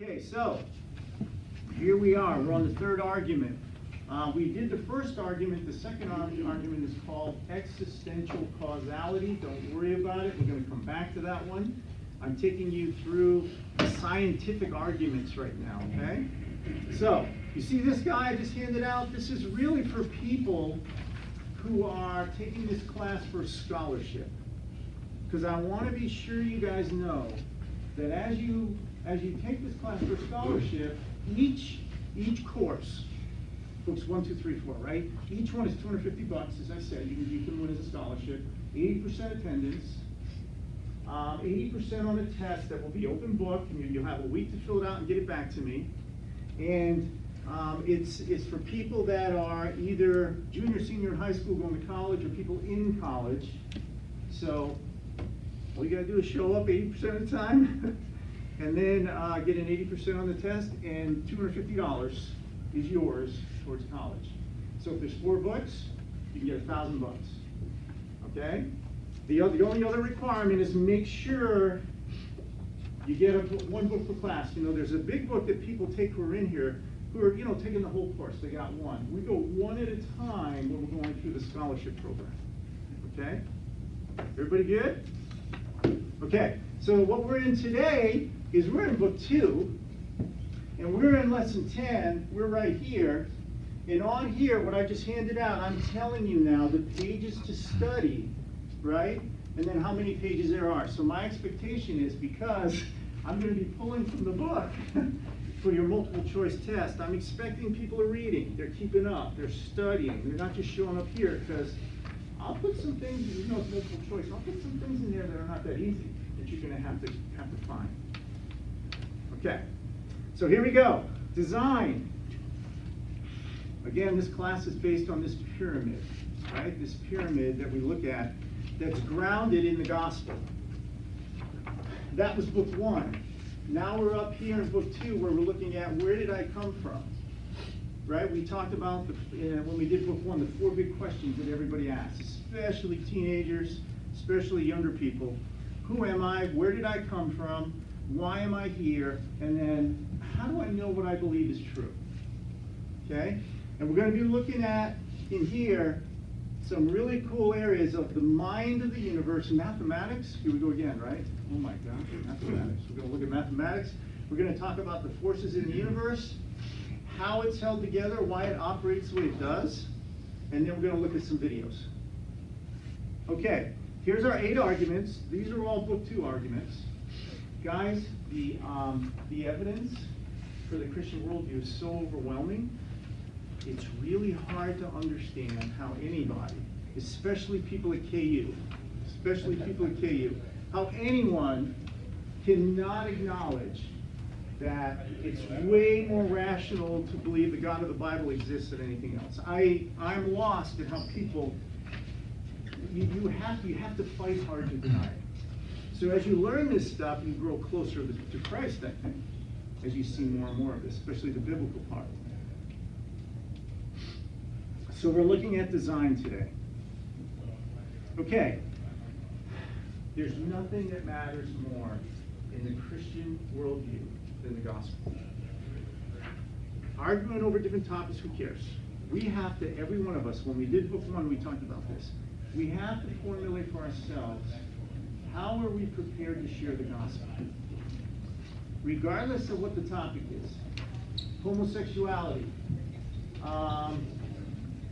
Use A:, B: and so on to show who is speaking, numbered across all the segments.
A: Okay, so here we are. We're on the third argument. We did the first argument. The second argument is called existential causality. Don't worry about it. We're going to come back to that one. I'm taking you through scientific arguments right now, okay? So, you see this guy I just handed out? This is really for people who are taking this class for scholarship. Because I want to be sure you guys know that as you take this class for scholarship, each course, books 1, 2, 3, 4, right? Each one is $250, as I said. You can win as a scholarship. 80% attendance, 80% on a test that will be open book, and you'll have a week to fill it out and get it back to me. And it's for people that are either junior, senior in high school going to college, or people in college. So all you gotta do is show up 80% of the time, and then get an 80% on the test, and $250 is yours towards college. So if there's 4 books, you can get $1,000. Okay? The only other requirement is make sure you get one book per class. You know, there's a big book that people take who are in here, who are, taking the whole course. They got one. We go one at a time when we're going through the scholarship program. Okay? Everybody good? Okay, so what we're in today is we're in book 2, and we're in lesson 10. We're right here. And on here, what I just handed out, I'm telling you now the pages to study, right? And then how many pages there are. So my expectation is, because I'm going to be pulling from the book for your multiple choice test, I'm expecting people are reading, they're keeping up, they're studying, they're not just showing up here, because I'll put some things, it's multiple choice, I'll put some things in there that are not that easy, that you're going to have to find. Okay, so here we go. Design. Again, this class is based on this pyramid, right? This pyramid that we look at that's grounded in the gospel. That was book 1. Now we're up here in book 2 where we're looking at where did I come from, right? We talked about, when we did book 1, the 4 big questions that everybody asks, especially teenagers, especially younger people. Who am I? Where did I come from? Why am I here? And then, how do I know what I believe is true? Okay? And we're going to be looking at, in here, some really cool areas of the mind of the universe. Mathematics, here we go again, right? Oh my gosh, mathematics. We're going to look at mathematics. We're going to talk about the forces in the universe, how it's held together, why it operates the way it does, and then we're going to look at some videos. Okay, here's our 8 arguments. These are all book 2 arguments. Guys, the evidence for the Christian worldview is so overwhelming. It's really hard to understand how anybody, especially people at KU, how anyone cannot acknowledge that it's way more rational to believe the God of the Bible exists than anything else. I'm lost at how people, you have to fight hard to deny it. So as you learn this stuff, you grow closer to Christ, I think, as you see more and more of this, especially the biblical part. So we're looking at design today. Okay, there's nothing that matters more in the Christian worldview than the gospel. Arguing over different topics, who cares? We have to, every one of us, when we did book 1, we talked about this. We have to formulate for ourselves, how are we prepared to share the gospel? Regardless of what the topic is. Homosexuality.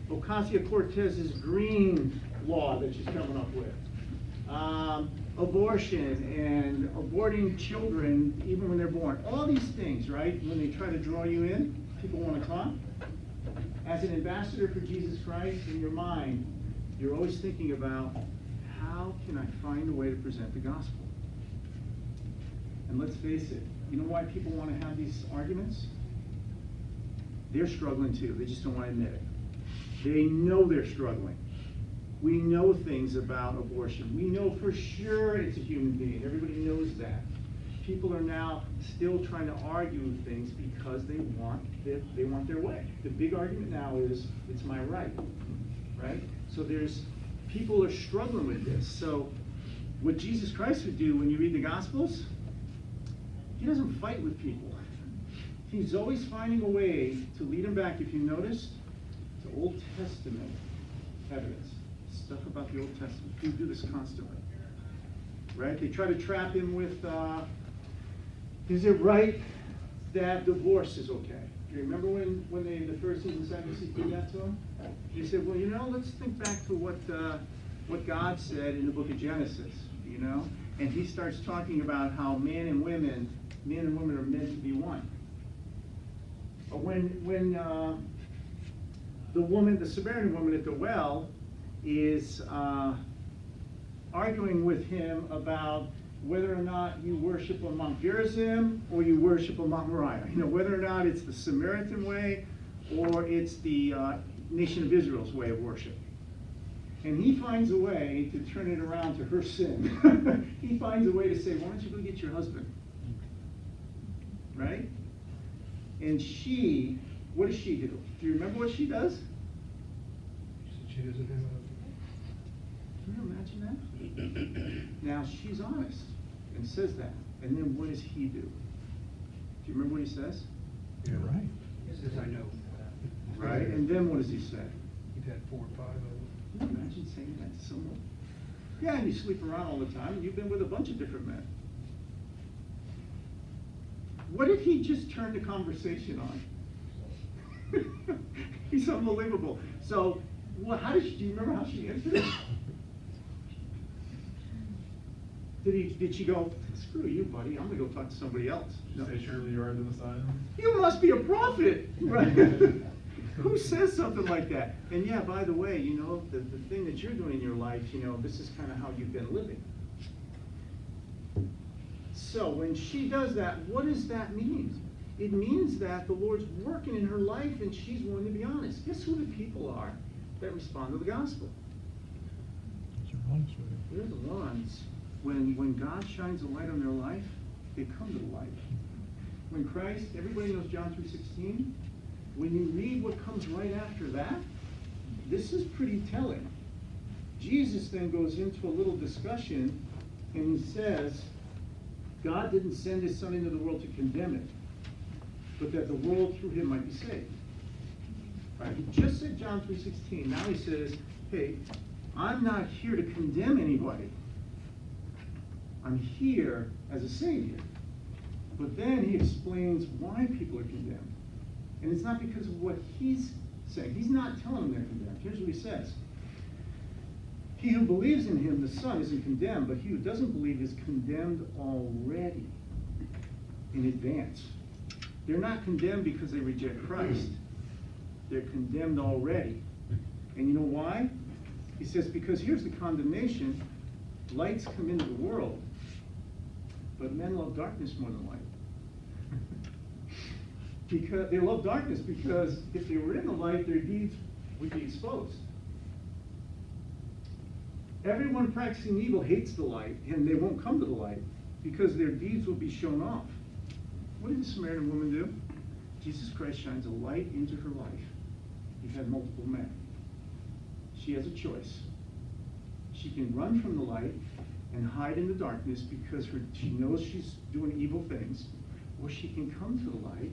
A: Ocasio-Cortez's green law that she's coming up with. Abortion and aborting children even when they're born. All these things, right? When they try to draw you in, people want to talk. As an ambassador for Jesus Christ, in your mind, you're always thinking about, how can I find a way to present the gospel? And let's face it, you know why people want to have these arguments? They're struggling too. They just don't want to admit it. They know they're struggling. We know things about abortion. We know for sure it's a human being. Everybody knows that. People are now still trying to argue things because they want their way. The big argument now is, it's my right, right? So people are struggling with this. So what Jesus Christ would do when you read the Gospels, he doesn't fight with people. He's always finding a way to lead him back, if you notice, to Old Testament evidence. Stuff about the Old Testament. People do this constantly. Right? They try to trap him with, is it right that divorce is okay? Do you remember when the Pharisees and Sadducees did that to him? They said, well, let's think back to what God said in the book of Genesis, And he starts talking about how men and women are meant to be one. But when the Samaritan woman at the well is arguing with him about whether or not you worship on Mount Gerizim or you worship on Mount Moriah. Whether or not it's the Samaritan way or it's the nation of Israel's way of worship. And he finds a way to turn it around to her sin. He finds a way to say, why don't you go get your husband? Right? And she, what does she do? Do you remember what she does?
B: She doesn't have a...
A: Can you imagine that? Now, she's honest and says that. And then what does he do? Do you remember what he says?
B: You're right. He says, I know.
A: Right? And then what does he say?
B: You've had 4 or 5 of them.
A: Can you imagine saying that to someone? Yeah, and you sleep around all the time, and you've been with a bunch of different men. What if he just turned the conversation on? He's unbelievable. So, do you remember how she answered it? Did she go, screw you, buddy, I'm going to go talk to somebody else?
C: No. Say, surely you are the Messiah?
A: You must be a prophet! Right? Who says something like that? And yeah, by the way, the thing that you're doing in your life, this is kind of how you've been living. So when she does that, what does that mean? It means that the Lord's working in her life and she's willing to be honest. Guess who the people are that respond to the gospel? They're the ones, when God shines a light on their life, they come to the light. When Christ, everybody knows John 3:16, when you read what comes right after that, this is pretty telling. Jesus then goes into a little discussion and he says, God didn't send his son into the world to condemn it, but that the world through him might be saved. Right? He just said John 3:16. Now he says, hey, I'm not here to condemn anybody. I'm here as a savior. But then he explains why people are condemned. And it's not because of what he's saying. He's not telling them they're condemned. Here's what he says. He who believes in him, the Son, isn't condemned, but he who doesn't believe is condemned already in advance. They're not condemned because they reject Christ. They're condemned already. And you know why? He says, because here's the condemnation. Lights come into the world, but men love darkness more than light. Because they love darkness because if they were in the light, their deeds would be exposed. Everyone practicing evil hates the light, and they won't come to the light because their deeds will be shown off. What did the Samaritan woman do? Jesus Christ shines a light into her life. You've had multiple men. She has a choice. She can run from the light and hide in the darkness because she knows she's doing evil things, or she can come to the light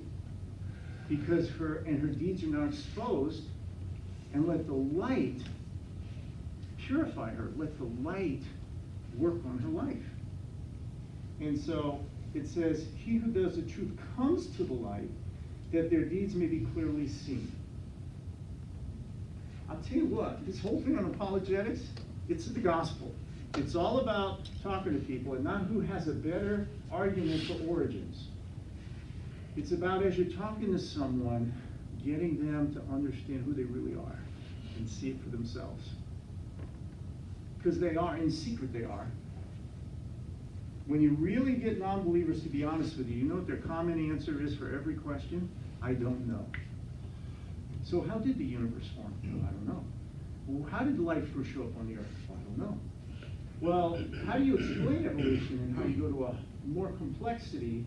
A: because her deeds are now exposed, and let the light purify her. Let the light work on her life. And so it says, he who does the truth comes to the light, that their deeds may be clearly seen. I'll tell you what, this whole thing on apologetics, it's the gospel. It's all about talking to people and not who has a better argument for origins. It's about, as you're talking to someone, getting them to understand who they really are and see it for themselves. Because they are, in secret they are. When you really get non-believers to be honest with you, you know what their common answer is for every question? I don't know. So how did the universe form? I don't know. Well, how did life first show up on the earth? I don't know. Well, how do you explain evolution and how you go to a more complexity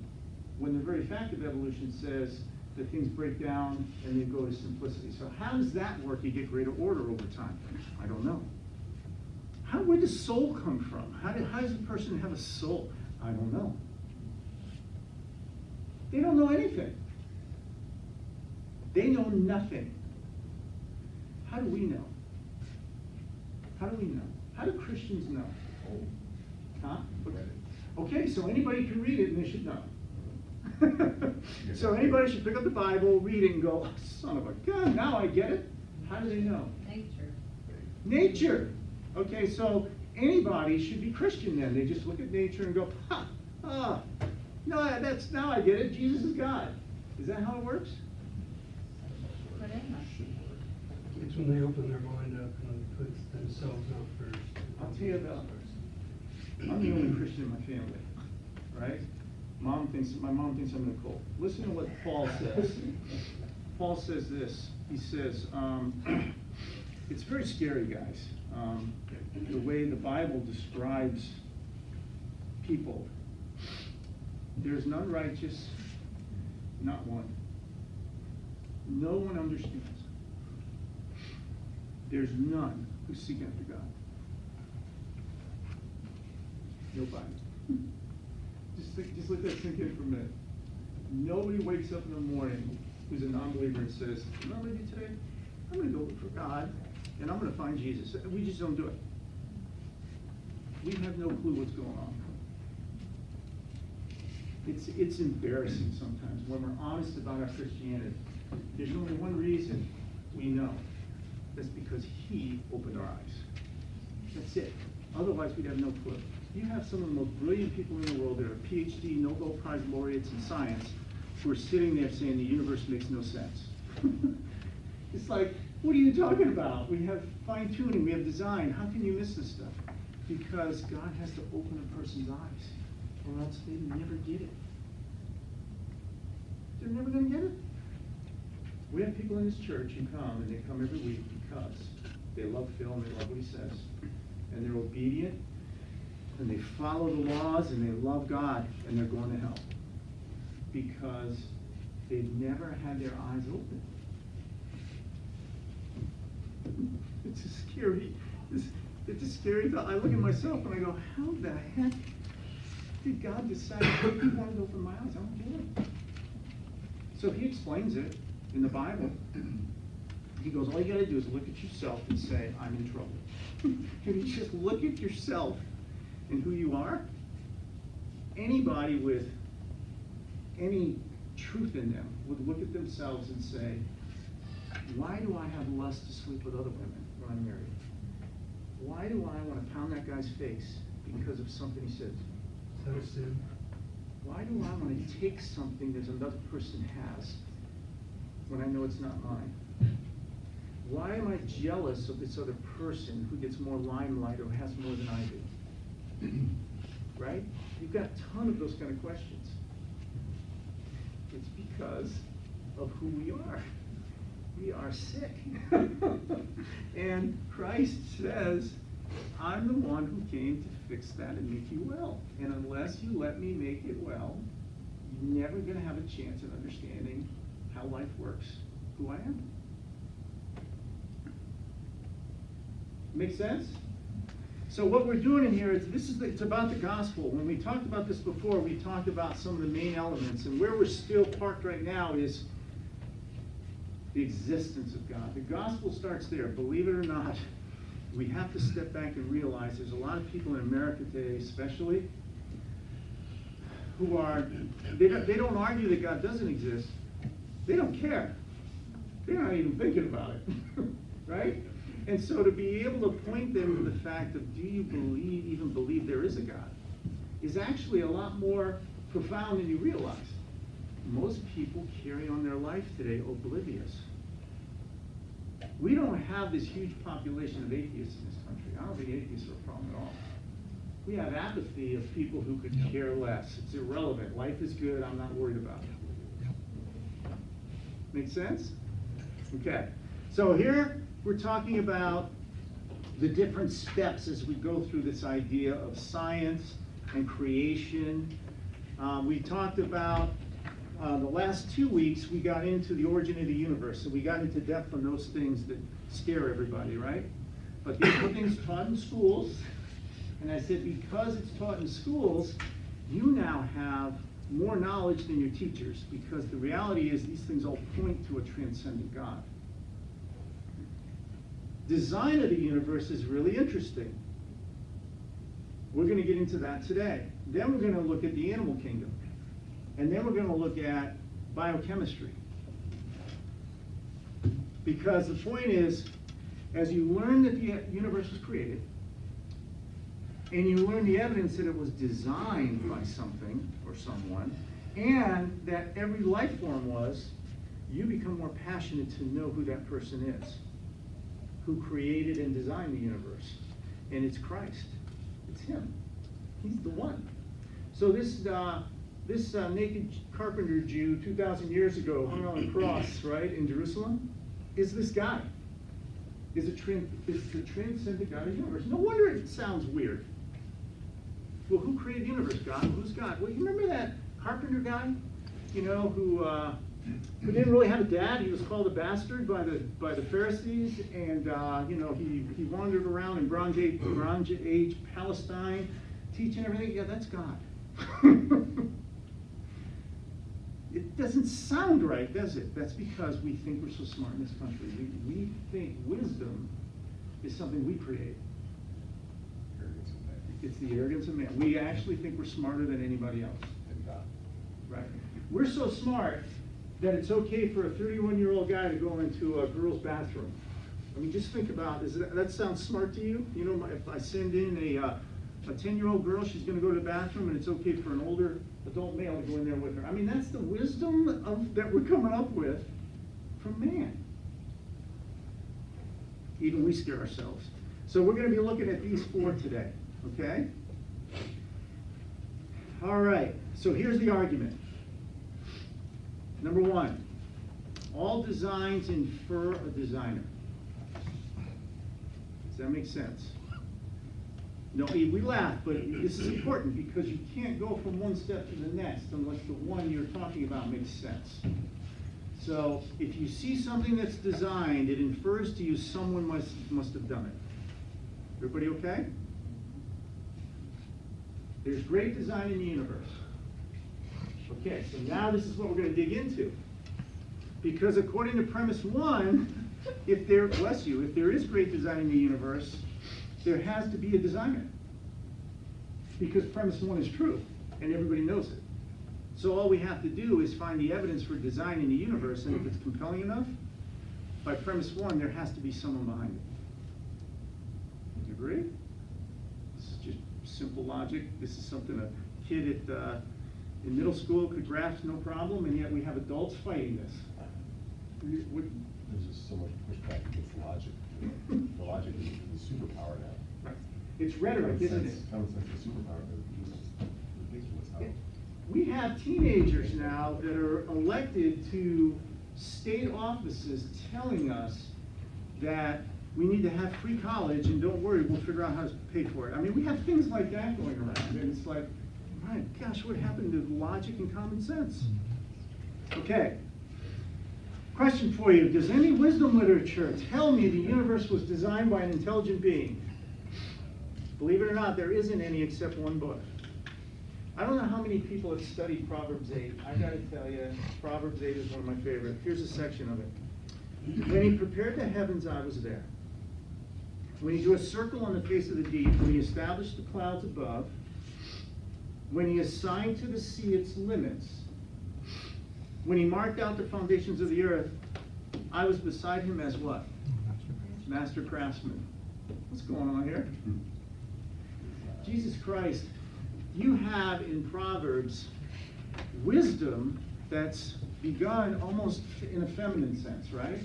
A: when the very fact of evolution says that things break down and they go to simplicity? So how does that work? You get greater order over time. I don't know. Where does soul come from? How does a person have a soul? I don't know. They don't know anything. They know nothing. How do we know? How do we know? How do Christians know? Huh? Okay, so anybody can read it and they should know. So anybody should pick up the Bible, read it, and go, oh, son of a gun, now I get it. How do they know?
C: Nature.
A: Nature. Okay, so anybody should be Christian then. They just look at nature and go, no, now I get it. Jesus is God. Is that how it works?
C: But Emma.
B: It's when they open their mind up and put themselves out first.
A: I'll tell you about, I'm the only Christian in my family, right? My mom thinks I'm a cult. Listen to what Paul says. Paul says this. He says, it's very scary, guys, the way the Bible describes people. There's none righteous, not one. No one understands. There's none who seek after God. Nobody. Just let that sink in for a minute. Nobody wakes up in the morning who's a non-believer and says, you know what I'm going to do today? I'm going to go look for God, and I'm going to find Jesus. We just don't do it. We have no clue what's going on. It's embarrassing sometimes when we're honest about our Christianity. There's only one reason we know. That's because He opened our eyes. That's it. Otherwise, we'd have no clue. You have some of the most brilliant people in the world that are PhD, Nobel Prize laureates in science who are sitting there saying the universe makes no sense. It's like, what are you talking about? We have fine-tuning, we have design. How can you miss this stuff? Because God has to open a person's eyes, or else they never get it. They're never going to get it. We have people in this church who come, and they come every week because they love Phil and they love what he says, and they're obedient, and they follow the laws, and they love God, and they're going to hell because they've never had their eyes open. It's a scary thought. I look at myself and I go, how the heck did God decide He wanted to open my eyes? I don't get it. So He explains it in the Bible. He goes, all you got to do is look at yourself and say, I'm in trouble. If you just look at yourself and who you are, anybody with any truth in them would look at themselves and say, why do I have lust to sleep with other women when I'm married? Why do I want to pound that guy's face because of something he said?
B: Is that a sin?
A: Why do I want to take something that another person has when I know it's not mine? Why am I jealous of this other person who gets more limelight or has more than I do? Right? You've got a ton of those kind of questions. It's because of who we are. We are sick. And Christ says, I'm the one who came to fix that and make you well. And unless you let me make it well, you're never going to have a chance of understanding how life works, who I am. Make sense? So what we're doing in here is, it's about the gospel. When we talked about this before, we talked about some of the main elements. And where we're still parked right now is the existence of God. The gospel starts there. Believe it or not, we have to step back and realize there's a lot of people in America today, especially, who are, they don't argue that God doesn't exist. They don't care. They're not even thinking about it, right? And so to be able to point them to the fact of, do you even believe there is a God, is actually a lot more profound than you realize. Most people carry on their life today oblivious. We don't have this huge population of atheists in this country. I don't think atheists are a problem at all. We have apathy of people who could care less. It's irrelevant. Life is good. I'm not worried about it. Make sense? Okay. So here we're talking about the different steps as we go through this idea of science and creation. We talked about the last 2 weeks, we got into the origin of the universe. So we got into depth on those things that scare everybody, right? But these are things taught in schools. And I said, because it's taught in schools, you now have more knowledge than your teachers, because the reality is these things all point to a transcendent God. Design of the universe is really interesting. We're going to get into that today. Then we're going to look at the animal kingdom. And then we're going to look at biochemistry. Because the point is, as you learn that the universe was created, and you learn the evidence that it was designed by something or someone, and that every life form was, you become more passionate to know who that person is, who created and designed the universe. And it's Christ. It's him. He's the one. So this naked carpenter Jew 2,000 years ago hung on a cross, right, in Jerusalem, is this guy. Is the transcendent God of the universe. No wonder it sounds weird. Well, who created the universe? God. Who's God? Well, you remember that carpenter guy, you know, who didn't really have a dad. He was called a bastard by the Pharisees, and you know, he wandered around in Bronze Age Palestine, teaching everything. Yeah, that's God. It doesn't sound right, does it? That's because we think we're so smart in this country. We think wisdom is something we create. It's the arrogance of man. We actually think we're smarter than anybody else. Right? We're so smart that it's okay for a 31-year-old guy to go into a girl's bathroom. I mean, just think about this. That sounds smart to you? You know, if I send in a 10-year-old girl, she's going to go to the bathroom, and it's okay for an older adult male to go in there with her. I mean, that's the wisdom that we're coming up with from man. Even we scare ourselves. So we're going to be looking at these four today, okay? All right, so here's the argument. Number one, all designs infer a designer. Does that make sense? No, we laugh, but this is important because you can't go from one step to the next unless the one you're talking about makes sense. So if you see something that's designed, it infers to you someone must have done it. Everybody okay? There's great design in the universe. Okay, so now this is what we're going to dig into. Because according to premise one, if there is great design in the universe, there has to be a designer. Because premise one is true, and everybody knows it. So all we have to do is find the evidence for design in the universe, and if it's compelling enough, by premise one, there has to be someone behind it. Would you agree? This is just simple logic. This is something a kid in middle school could grasp no problem, and yet we have adults fighting this.
D: There's just so much pushback against logic. The logic is a superpower now.
A: Right. It's rhetoric, isn't it?
D: Common sense is a superpower, but it's just ridiculous how.
A: We have teenagers now that are elected to state offices telling us that we need to have free college and don't worry, we'll figure out how to pay for it. I mean, we have things like that going around, and it's like, my gosh, what happened to logic and common sense? Okay. Question for you. Does any wisdom literature tell me the universe was designed by an intelligent being? Believe it or not, there isn't any except one book. I don't know how many people have studied Proverbs 8. I got to tell you, Proverbs 8 is one of my favorite. Here's a section of it. When he prepared the heavens, I was there. When he drew a circle on the face of the deep, when he established the clouds above, when he assigned to the sea its limits, when he marked out the foundations of the earth, I was beside him as what? Master craftsman. What's going on here? Jesus Christ, you have in Proverbs wisdom that's begun almost in a feminine sense, right?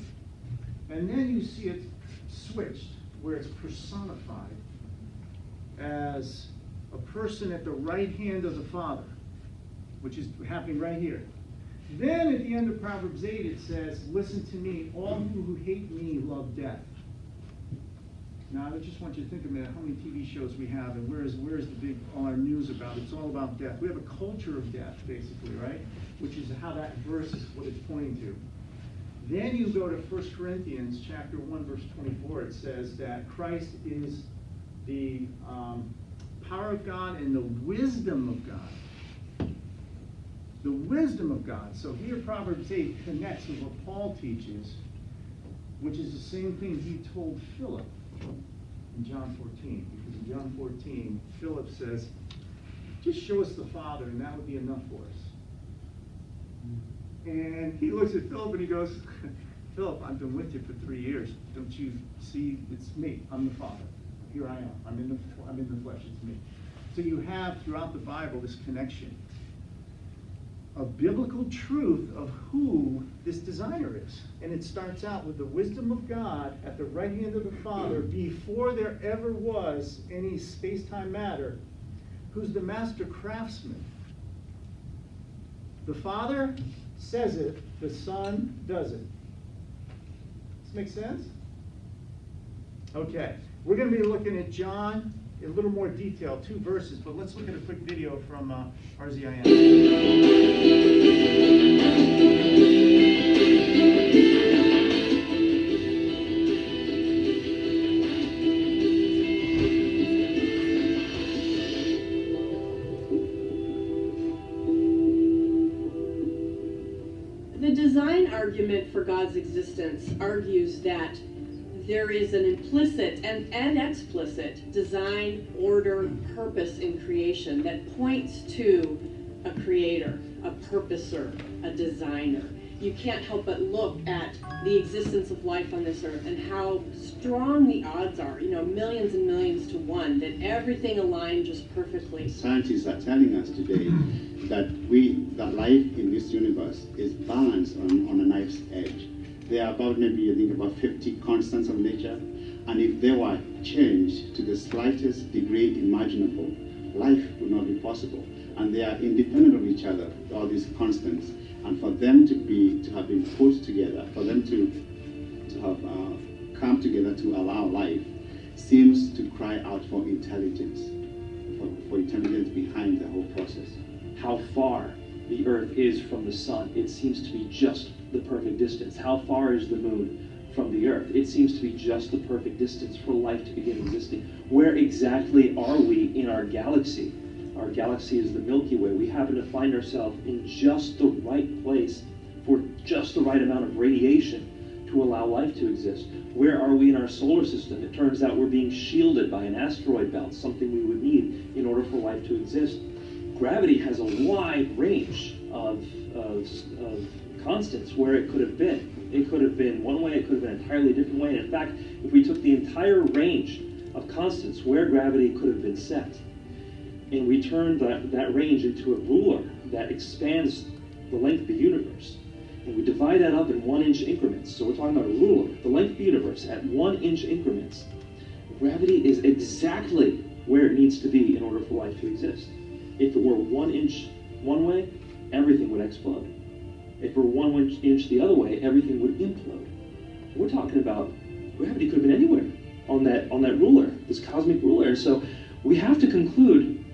A: And then you see it switched, where it's personified as a person at the right hand of the Father, which is happening right here. Then at the end of Proverbs 8 it says, listen to me, all you who hate me love death. Now I just want you to think about how many TV shows we have and where's the all our news about? It's all about death. We have a culture of death, basically, right? Which is how that verse is what it's pointing to. Then you go to 1 Corinthians chapter 1, verse 24. It says that Christ is the power of God and the wisdom of God. The wisdom of God. So here Proverbs 8 connects with what Paul teaches, which is the same thing he told Philip in John 14. Because in John 14, Philip says, just show us the Father, and that would be enough for us. And he looks at Philip and he goes, Philip, I've been with you for 3 years. Don't you see? It's me. I'm the Father. Here I am. I'm in the flesh. It's me. So you have throughout the Bible this connection of biblical truth of who this designer is. And it starts out with the wisdom of God at the right hand of the Father before there ever was any space-time matter, who's the master craftsman. The Father says it, the Son does it. Does this make sense? Okay, we're going to be looking at John in a little more detail, 2 verses, but let's look at a quick video from RZIM.
E: The design argument for God's existence argues that there is an implicit and explicit design, order, purpose in creation that points to a creator, a purposer, a designer. You can't help but look at the existence of life on this earth and how strong the odds are, millions and millions to one, that everything aligned just perfectly.
F: Scientists are telling us today that life in this universe is balanced on a knife's edge. There are about about 50 constants of nature, and if they were changed to the slightest degree imaginable, life would not be possible. And they are independent of each other, all these constants. And for them to have been put together, for them to have come together to allow life, seems to cry out for intelligence, for intelligence behind the whole process.
G: How far the Earth is from the sun, it seems to be just the perfect distance. How far is the moon from the Earth? It seems to be just the perfect distance for life to begin existing. Where exactly are we in our galaxy? Our galaxy is the Milky Way. We happen to find ourselves in just the right place for just the right amount of radiation to allow life to exist. Where are we in our solar system? It turns out we're being shielded by an asteroid belt, something we would need in order for life to exist. Gravity has a wide range of constants where it could have been. It could have been one way, it could have been an entirely different way. And in fact, if we took the entire range of constants where gravity could have been set, and we turned that range into a ruler that expands the length of the universe, and we divide that up in 1-inch increments. So we're talking about a ruler, the length of the universe at 1-inch increments. Gravity is exactly where it needs to be in order for life to exist. If it were 1 inch one way, everything would explode. If it were 1 inch the other way, everything would implode. We're talking about gravity could have been anywhere on that ruler, this cosmic ruler. And so we have to conclude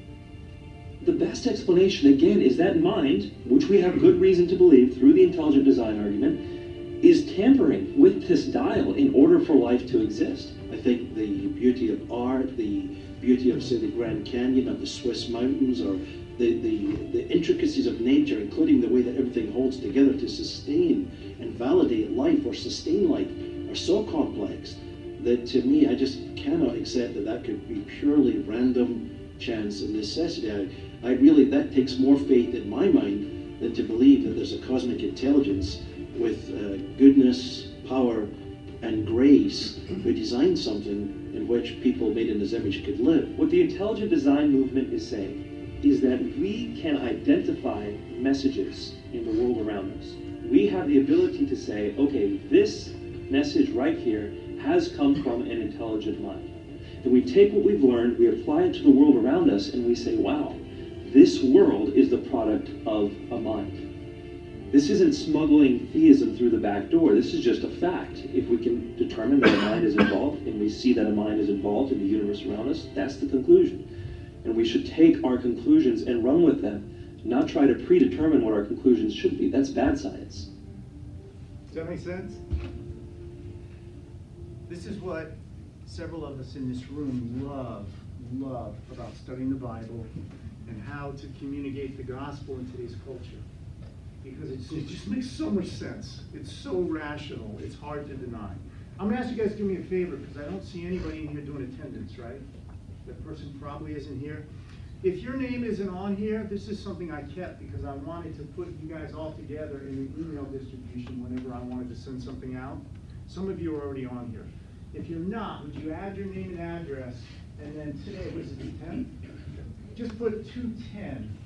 G: the best explanation, again, is that mind, which we have good reason to believe through the intelligent design argument, is tampering with this dial in order for life to exist.
H: I think the beauty of art, the beauty of, say, the Grand Canyon of the Swiss mountains, or the intricacies of nature, including the way that everything holds together to sustain and validate life or sustain life, are so complex that, to me, I just cannot accept that could be purely random chance and necessity. That takes more faith in my mind than to believe that there's a cosmic intelligence with goodness, power, and grace who designed something in which people made in his image could live.
G: What the intelligent design movement is saying is that we can identify messages in the world around us. We have the ability to say, okay, this message right here has come from an intelligent mind. And we take what we've learned, we apply it to the world around us, and we say, wow, this world is the product of a mind. This isn't smuggling theism through the back door. This is just a fact. If we can determine that a mind is involved, and we see that a mind is involved in the universe around us, that's the conclusion. And we should take our conclusions and run with them, not try to predetermine what our conclusions should be. That's bad science.
A: Does that make sense? This is what several of us in this room love about studying the Bible and how to communicate the gospel in today's culture. because it just makes so much sense. It's so rational, it's hard to deny. I'm gonna ask you guys to do me a favor, because I don't see anybody in here doing attendance, right? That person probably isn't here. If your name isn't on here, this is something I kept because I wanted to put you guys all together in an email distribution whenever I wanted to send something out. Some of you are already on here. If you're not, would you add your name and address, and then today, was it 210? Just put 210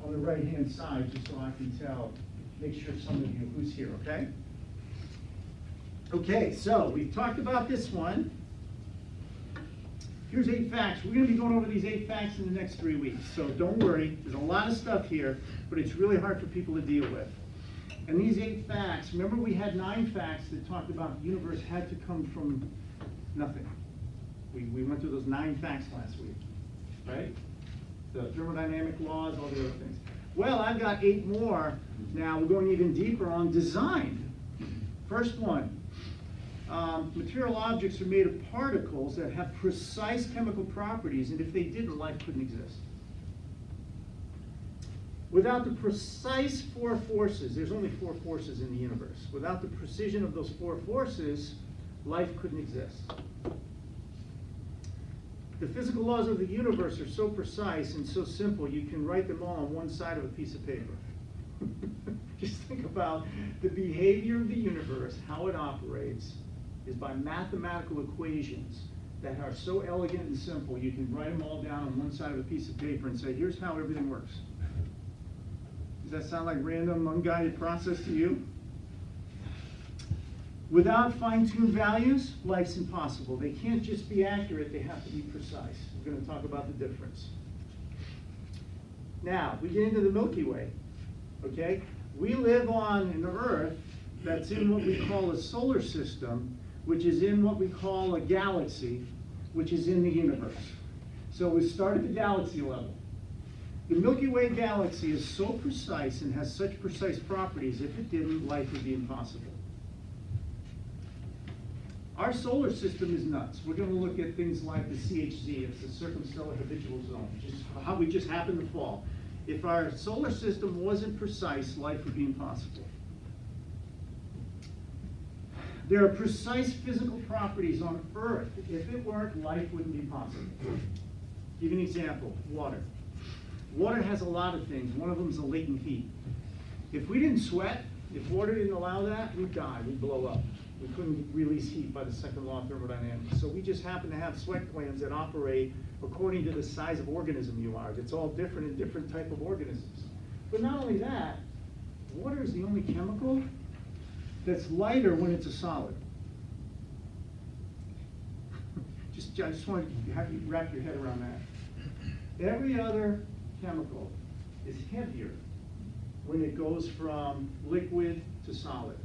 A: on the right-hand side, just so I can tell, make sure some of you who's here, okay? Okay, so we've talked about this one. Here's 8 facts. We're going to be going over these 8 facts in the next 3 weeks, so don't worry. There's a lot of stuff here, but it's really hard for people to deal with. And these 8 facts, remember we had 9 facts that talked about the universe had to come from nothing. We went through those 9 facts last week, right? The thermodynamic laws, all the other things. Well, I've got 8 more. Now we're going even deeper on design. First one. Material objects are made of particles that have precise chemical properties, and if they didn't, life couldn't exist. Without the precise 4 forces, there's only 4 forces in the universe. Without the precision of those 4 forces, life couldn't exist. The physical laws of the universe are so precise and so simple, you can write them all on one side of a piece of paper. Just think about the behavior of the universe, how it operates, is by mathematical equations that are so elegant and simple, you can write them all down on one side of a piece of paper and say, here's how everything works. Does that sound like random, unguided process to you? Without fine-tuned values, life's impossible. They can't just be accurate, they have to be precise. We're going to talk about the difference. Now, we get into the Milky Way, okay? We live on an Earth that's in what we call a solar system, which is in what we call a galaxy, which is in the universe. So we start at the galaxy level. The Milky Way galaxy is so precise and has such precise properties, if it didn't, life would be impossible. Our solar system is nuts. We're going to look at things like the CHZ, it's the circumstellar habitual zone, just how we just happen to fall. If our solar system wasn't precise, life would be impossible. There are precise physical properties on Earth. If it weren't, life wouldn't be possible. Give you an example, water. Water has a lot of things. One of them is the latent heat. If we didn't sweat, if water didn't allow that, we'd die, we'd blow up. We couldn't release heat by the second law of thermodynamics. So we just happen to have sweat glands that operate according to the size of organism you are. It's all different in different type of organisms. But not only that, water is the only chemical that's lighter when it's a solid. I just want to have you wrap your head around that. Every other chemical is heavier when it goes from liquid to solid.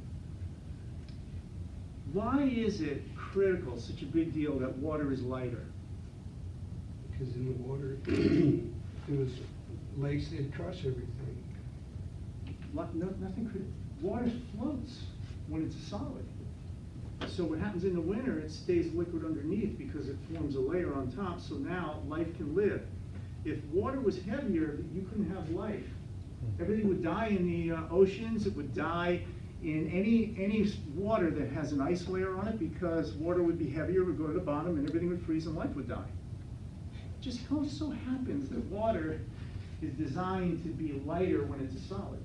A: Why is it critical, such a big deal, that water is lighter?
B: Because in the water, there was lakes that crush everything.
A: Nothing critical. Water floats when it's a solid. So what happens in the winter, it stays liquid underneath because it forms a layer on top, so now life can live. If water was heavier, you couldn't have life. Everything would die in the oceans, it would die in any water that has an ice layer on it, because water would be heavier, would go to the bottom, and everything would freeze and life would die. Just how it so happens that water is designed to be lighter when it's a solid,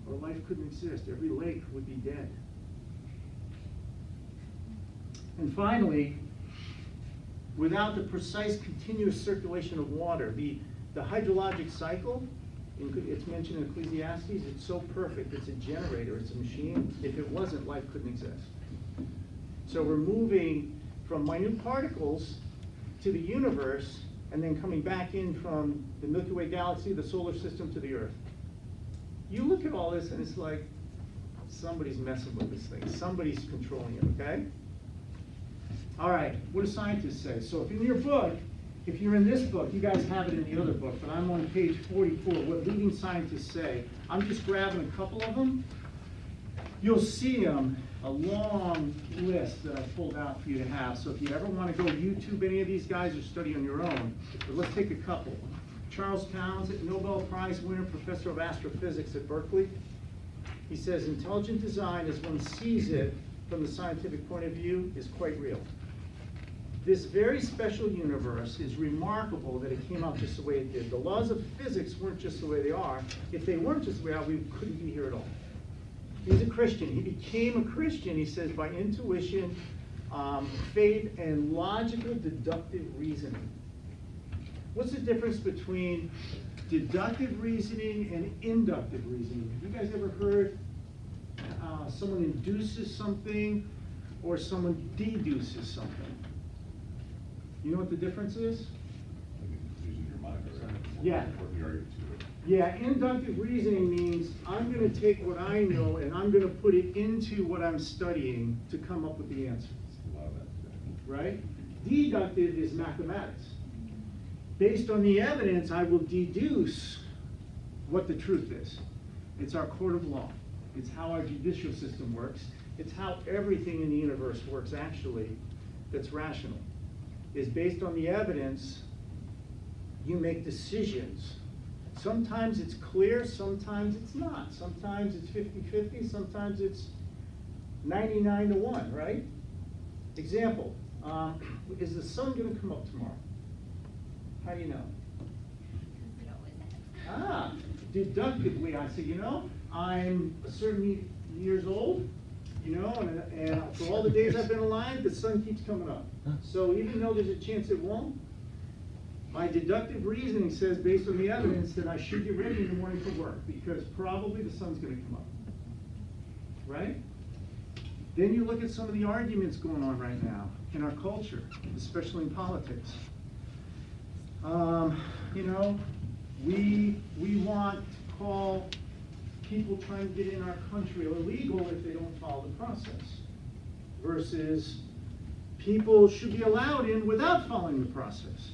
A: or life couldn't exist. Every lake would be dead. And finally, without the precise continuous circulation of water, the hydrologic cycle, it's mentioned in Ecclesiastes, it's so perfect, it's a generator, it's a machine. If it wasn't, life couldn't exist. So we're moving from minute particles to the universe, and then coming back in from the Milky Way galaxy, the solar system, to the Earth. You look at all this and it's like, somebody's messing with this thing. Somebody's controlling it, okay? All right, what do scientists say? So if in your book, if you're in this book, you guys have it in the other book, but I'm on page 44, what leading scientists say. I'm just grabbing a couple of them. You'll see them, a long list that I pulled out for you to have. So if you ever want to go YouTube any of these guys or study on your own, but let's take a couple. Charles Townsend, Nobel Prize winner, professor of astrophysics at Berkeley. He says, intelligent design, as one sees it from the scientific point of view, is quite real. This very special universe is remarkable that it came out just the way it did. The laws of physics weren't just the way they are. If they weren't just the way they are, we couldn't be here at all. He's a Christian. He became a Christian, he says, by intuition, faith, and logical deductive reasoning. What's the difference between deductive reasoning and inductive reasoning? Have you guys ever heard someone induces something or someone deduces something? You know what the difference is?
D: Like using your mind, right?
A: Yeah.
D: Working your argument to it.
A: Yeah, inductive reasoning means I'm going to take what I know and I'm going to put it into what I'm studying to come up with the answer.
D: A lot of that.
A: Right? Deductive is mathematics. Based on the evidence, I will deduce what the truth is. It's our court of law. It's how our judicial system works. It's how everything in the universe works, actually, that's rational. Is based on the evidence, you make decisions. Sometimes it's clear, sometimes it's not. Sometimes it's 50-50, sometimes it's 99-1, right? Example, is the sun gonna come up tomorrow? How do you know? Ah, deductively, I say, you know, I'm a certain years old, you know, and for all the days I've been alive, the sun keeps coming up. So even though there's a chance it won't, my deductive reasoning says, based on the evidence, that I should get ready in the morning for work, because probably the sun's gonna come up, right? Then you look at some of the arguments going on right now in our culture, especially in politics. You know, we want to call people trying to get in our country illegal if they don't follow the process, versus people should be allowed in without following the process.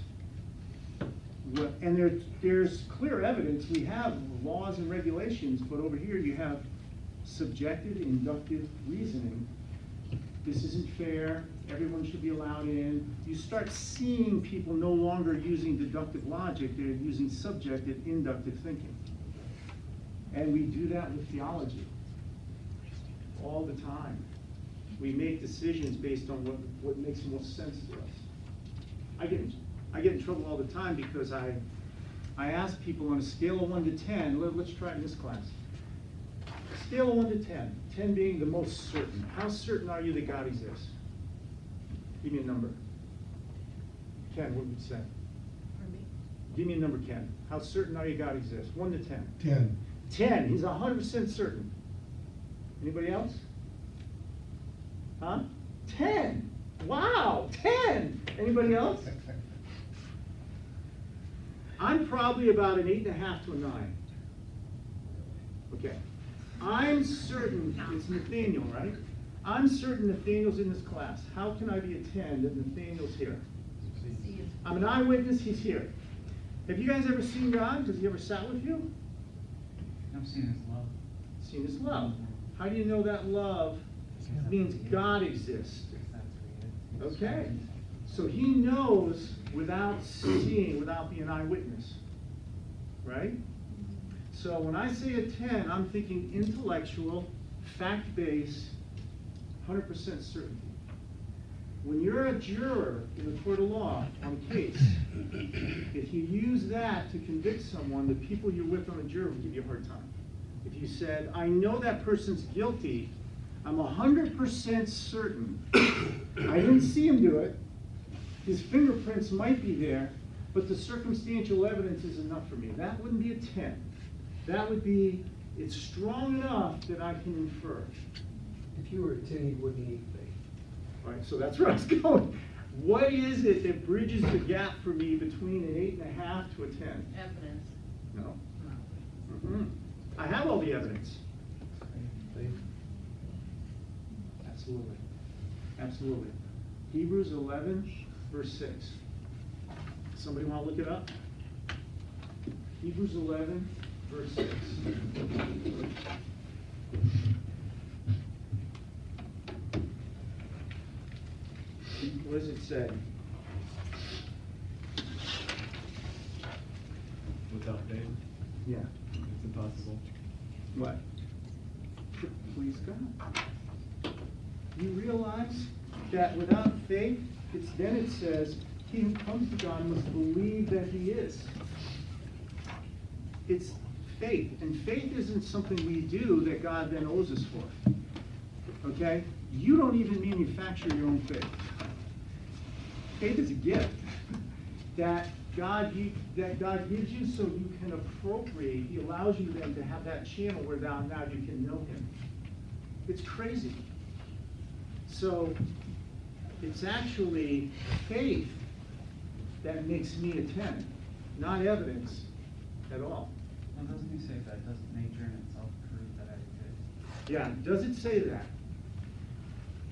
A: And there's clear evidence. We have laws and regulations, but over here you have subjective, inductive reasoning. This isn't fair. Everyone should be allowed in. You start seeing people no longer using deductive logic. They're using subjective, inductive thinking. And we do that with theology all the time. We make decisions based on what makes most sense to us. I get in trouble all the time because I ask people on a scale of 1 to 10, let's try it in this class. Scale of 1 to 10, 10 being the most certain. How certain are you that God exists? Give me a number. Ken, what would you say? Give me a number, Ken. How certain are you God exists? 1 to 10.
B: 10.
A: 10, he's 100% certain. Anybody else? Huh? 10. Wow, 10. Anybody else? I'm probably about an 8.5 to a 9. Okay. I'm certain, it's Nathaniel, right? I'm certain Nathaniel's in this class. How can I be a 10 that Nathaniel's here? I'm an eyewitness, he's here. Have you guys ever seen God? Has he ever sat with you?
I: I've seen his love.
A: Seen his love. How do you know that love means God exists? Okay. So he knows without seeing, without being an eyewitness. Right? So when I say a 10, I'm thinking intellectual, fact-based, 100% certainty. When you're a juror in the court of law on a case, if you use that to convict someone, the people you're with on a jury will give you a hard time. If you said, I know that person's guilty, I'm 100% certain, I didn't see him do it, his fingerprints might be there, but the circumstantial evidence is enough for me. That wouldn't be a 10. That would be, it's strong enough that I can infer.
B: If you were a 10, you wouldn't need faith.
A: All right, so that's where I was going. What is it that bridges the gap for me between an 8.5 to a 10?
C: Evidence.
A: No. I have all the evidence.
B: Faith.
A: Absolutely. Absolutely. Hebrews 11, verse 6. Somebody want to look it up? Hebrews 11, verse 6. What does it say? Yeah.
I: It's impossible.
A: What? Please God. You realize that without faith, then it says, he who comes to God must believe that he is. It's faith, and faith isn't something we do that God then owes us for. Okay? You don't even manufacture your own faith. Faith is a gift that God gives you so you can appropriate. He allows you then to have that channel where now you can know him. It's crazy. So it's actually faith that makes me a 10, not evidence at all.
I: Well, doesn't he say that doesn't nature in itself prove that I exist?
A: Yeah, does it say that?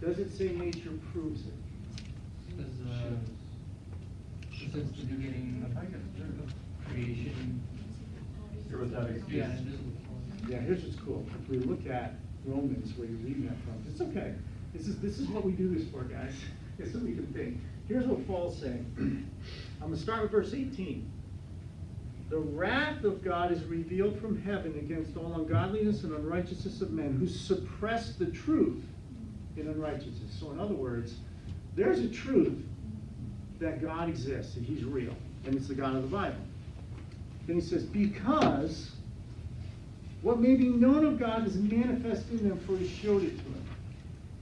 A: Does it say nature proves it?
I: Since the beginning of creation.
D: You're without excuse.
I: Yeah, invisible.
A: Yeah, here's what's cool. If we look at Romans, where you're reading that from, it's okay. This is what we do this for, guys. It's so we can think. Here's what Paul's saying. I'm going to start with verse 18. The wrath of God is revealed from heaven against all ungodliness and unrighteousness of men who suppress the truth in unrighteousness. So in other words, there's a truth that God exists, that he's real, and it's the God of the Bible. Then he says, because what may be known of God is manifest in them, for he showed it to them.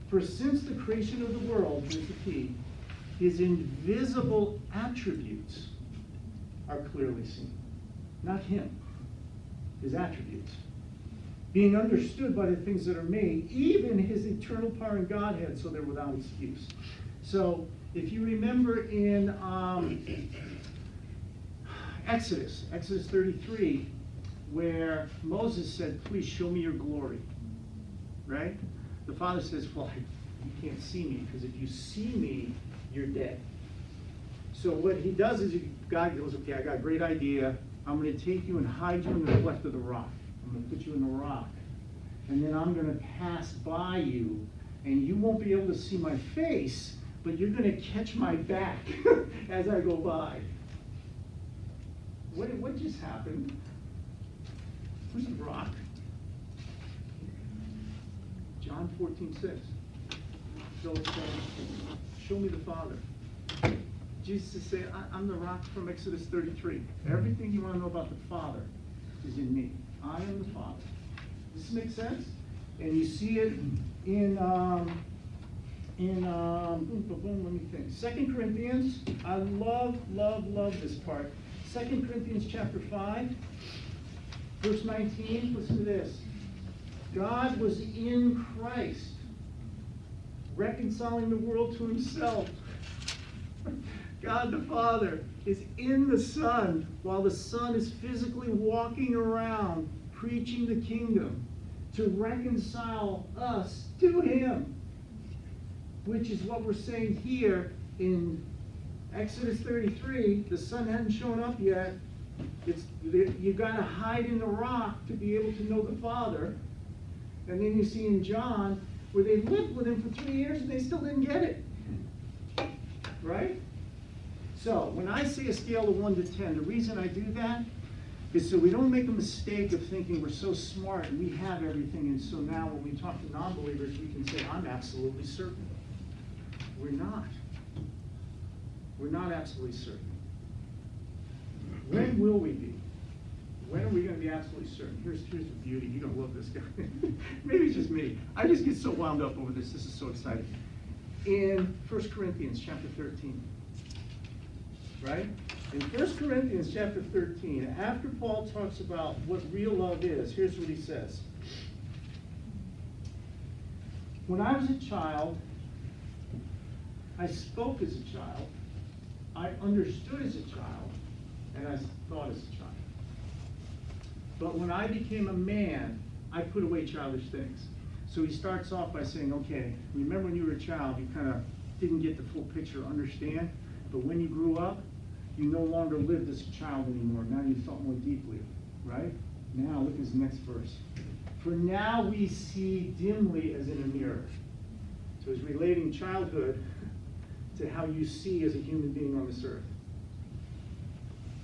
A: For since the creation of the world, here's the key, his invisible attributes are clearly seen. Not him, his attributes. Being understood by the things that are made, even his eternal power and Godhead, so they're without excuse. So, if you remember in Exodus 33, where Moses said, please show me your glory, right? The Father says, well, you can't see me, because if you see me, you're dead. So what he does is, God goes, okay, I got a great idea. I'm going to take you and hide you in the cleft of the rock. I'm going to put you in the rock. And then I'm going to pass by you, and you won't be able to see my face, but you're going to catch my back as I go by. What just happened? Who's the rock? John 14:6. So it's saying, show me the Father. Jesus is saying, I'm the rock from Exodus 33. Everything you want to know about the Father is in me. I am the Father. Does this make sense? And you see it in let me think. 2 Corinthians, I love this part. 2 Corinthians chapter 5, verse 19, listen to this. God was in Christ, reconciling the world to himself. God the Father is in the Son, while the Son is physically walking around preaching the kingdom to reconcile us to him, which is what we're saying here in Exodus 33. The Son hadn't shown up yet. You got to hide in the rock to be able to know the Father. And then you see in John where they lived with him for 3 years and they still didn't get it. Right? So when I say a scale of 1 to 10, the reason I do that is so we don't make a mistake of thinking we're so smart and we have everything, and so now when we talk to non-believers, we can say, I'm absolutely certain. We're not. We're not absolutely certain. When will we be? When are we going to be absolutely certain? Here's the beauty. You're going to love this guy. Maybe it's just me. I just get so wound up over this. This is so exciting. In 1 Corinthians chapter 13. Right? In 1 Corinthians chapter 13, after Paul talks about what real love is, here's what he says. When I was a child, I spoke as a child, I understood as a child, and I thought as a child. But when I became a man, I put away childish things. So he starts off by saying, okay, remember when you were a child, you kind of didn't get the full picture, understand? But when you grew up, you no longer lived as a child anymore. Now you thought more deeply, right? Now look at this next verse. For now we see dimly as in a mirror. So he's relating childhood to how you see as a human being on this earth.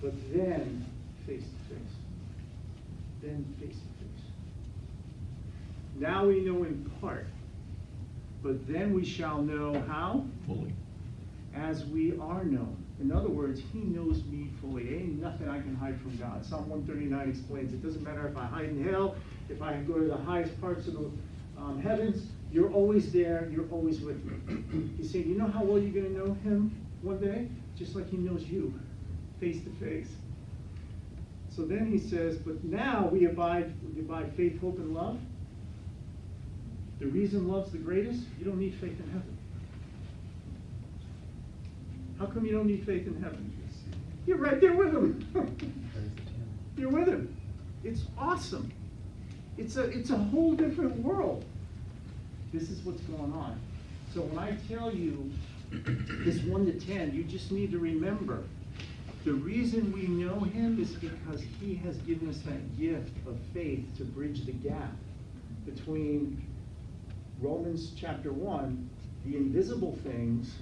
A: But then, face to face. then face to face. Now we know in part, but then we shall know how?
J: Fully.
A: As we are known. In other words, he knows me fully. Ain't nothing I can hide from God. Psalm 139 explains it doesn't matter if I hide in hell, if I go to the highest parts of the heavens, you're always there, you're always with me. He's saying, you know how well you're going to know him one day? Just like he knows you, face to face. So then he says, but now we abide faith, hope, and love. The reason love's the greatest, you don't need faith in heaven. How come you don't need faith in heaven? You're right there with him. You're with him. It's awesome. It's a whole different world. This is what's going on. So when I tell you this 1 to 10, you just need to remember the reason we know him is because he has given us that gift of faith to bridge the gap between Romans chapter 1, the invisible things,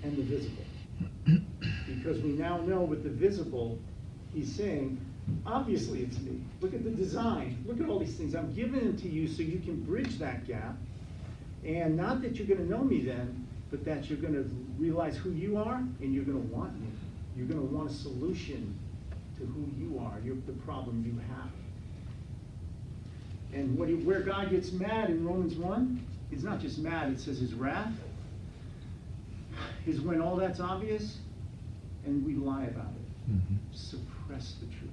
A: and the visible. Because we now know with the visible, he's saying, obviously it's me. Look at the design. Look at all these things. I'm giving them to you so you can bridge that gap. And not that you're going to know me then, but that you're going to realize who you are and you're going to want me. You're going to want a solution to who you are, the problem you have. And where God gets mad in Romans 1, he's not just mad, it says his wrath is when all that's obvious and we lie about it.
J: Mm-hmm.
A: Suppress the truth.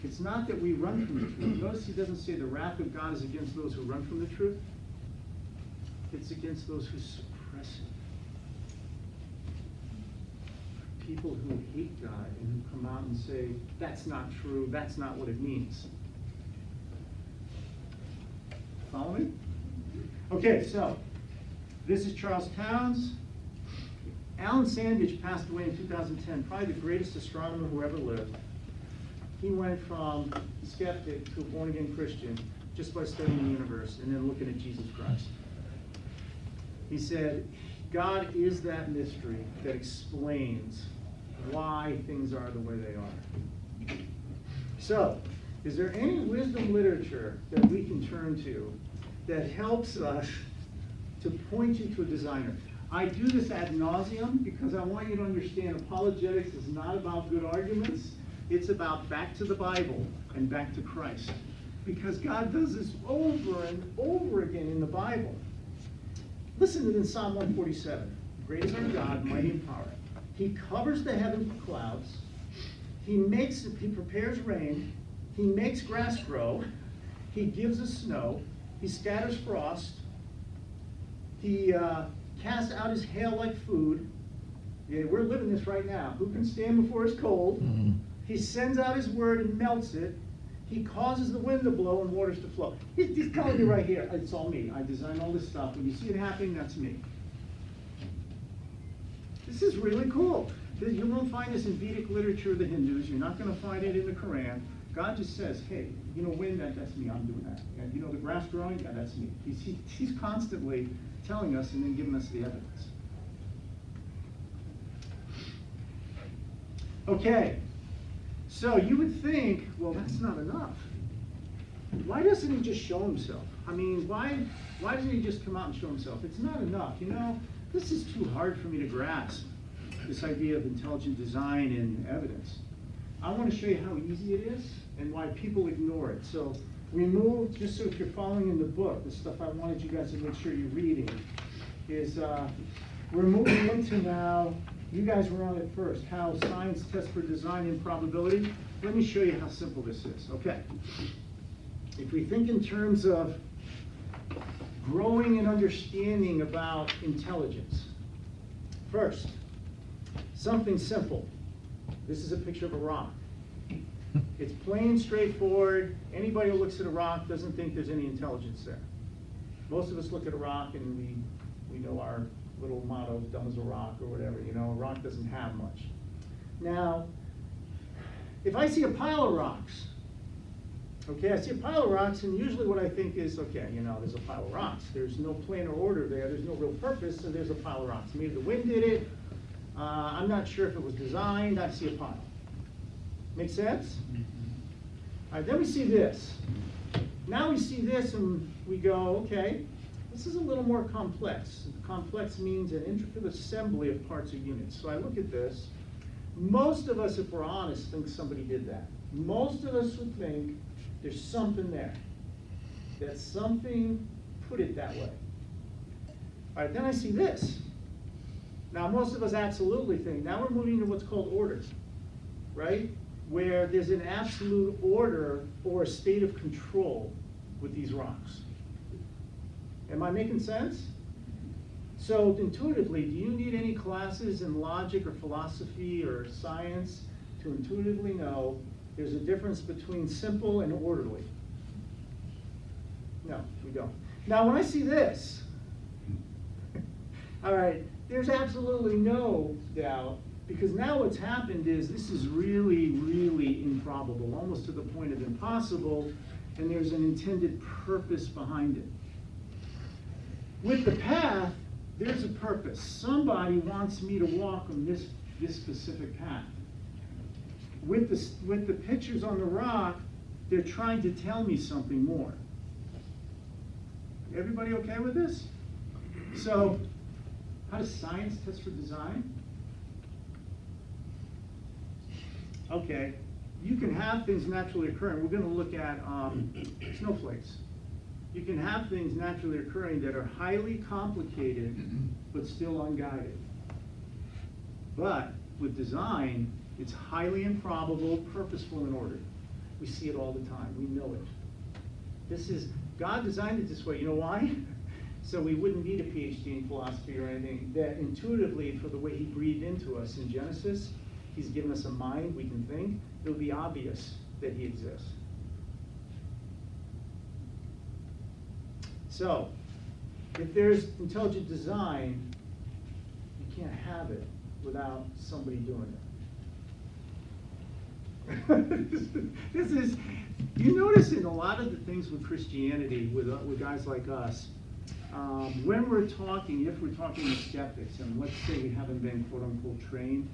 A: It's not that we run from the truth. Notice he doesn't say the wrath of God is against those who run from the truth. It's against those who suppress it. People who hate God and who come out and say, that's not true, that's not what it means. Follow me? Okay, so this is Charles Towns. Alan Sandage passed away in 2010, probably the greatest astronomer who ever lived. He went from skeptic to a born-again Christian just by studying the universe and then looking at Jesus Christ. He said, God is that mystery that explains why things are the way they are. So, is there any wisdom literature that we can turn to that helps us to point you to a designer? I do this ad nauseum because I want you to understand apologetics is not about good arguments. It's about back to the Bible and back to Christ. Because God does this over and over again in the Bible. Listen to this Psalm 147. Great is our God, mighty in power. He covers the heavens with clouds. He prepares rain. He makes grass grow. He gives us snow. He scatters frost. He casts out his hail like food. Yeah, we're living this right now. Who can stand before his cold?
J: Mm-hmm.
A: He sends out his word and melts it. He causes the wind to blow and waters to flow. He's telling you right here, it's all me. I designed all this stuff. When you see it happening, that's me. This is really cool. You won't find this in Vedic literature of the Hindus. You're not going to find it in the Quran. God just says, hey, you know, wind, that's me. I'm doing that. And you know, the grass growing, yeah, that's me. He's constantly telling us and then giving us the evidence. Okay. So you would think, well, that's not enough. Why doesn't he just show himself? I mean, why doesn't he just come out and show himself? It's not enough. You know, this is too hard for me to grasp, this idea of intelligent design and evidence. I want to show you how easy it is and why people ignore it. So we move, just so if you're following in the book, the stuff I wanted you guys to make sure you're reading, is we're moving into now, you guys were on it first, how science tests for design and probability. Let me show you how simple this is. Okay. If we think in terms of growing an understanding about intelligence, first, something simple. This is a picture of a rock. It's plain, straightforward. Anybody who looks at a rock doesn't think there's any intelligence there. Most of us look at a rock and we know our little motto, dumb as a rock or whatever. You know, a rock doesn't have much. Now, if I see a pile of rocks, okay, I see a pile of rocks, and usually what I think is, okay, you know, there's a pile of rocks. There's no plan or order there. There's no real purpose, so there's a pile of rocks. Maybe the wind did it. I'm not sure if it was designed. I see a pile. Make sense? All right, then we see this. Now we see this and we go, okay, this is a little more complex. Complex means an intricate assembly of parts or units. So I look at this. Most of us, if we're honest, think somebody did that. Most of us would think there's something there. That something put it that way. All right, then I see this. Now, most of us absolutely think, now we're moving to what's called order, right? Where there's an absolute order or a state of control with these rocks. Am I making sense? So intuitively, do you need any classes in logic or philosophy or science to intuitively know there's a difference between simple and orderly? No, we don't. Now, when I see this, all right, there's absolutely no doubt, because now what's happened is this is really, really improbable, almost to the point of impossible, and there's an intended purpose behind it. With the path, there's a purpose. Somebody wants me to walk on this specific path. With the pictures on the rock, they're trying to tell me something more. Everybody okay with this? So, how does science test for design? Okay, you can have things naturally occurring. We're going to look at snowflakes. You can have things naturally occurring that are highly complicated but still unguided. But with design, it's highly improbable, purposeful, and ordered. We see it all the time. We know it. God designed it this way. You know why? So we wouldn't need a PhD in philosophy or anything. That intuitively, for the way he breathed into us in Genesis, he's given us a mind we can think. It'll be obvious that he exists. So, if there's intelligent design, you can't have it without somebody doing it. This is, you notice in a lot of the things with Christianity, with guys like us, when we're talking, if we're talking to skeptics, and let's say we haven't been quote unquote trained,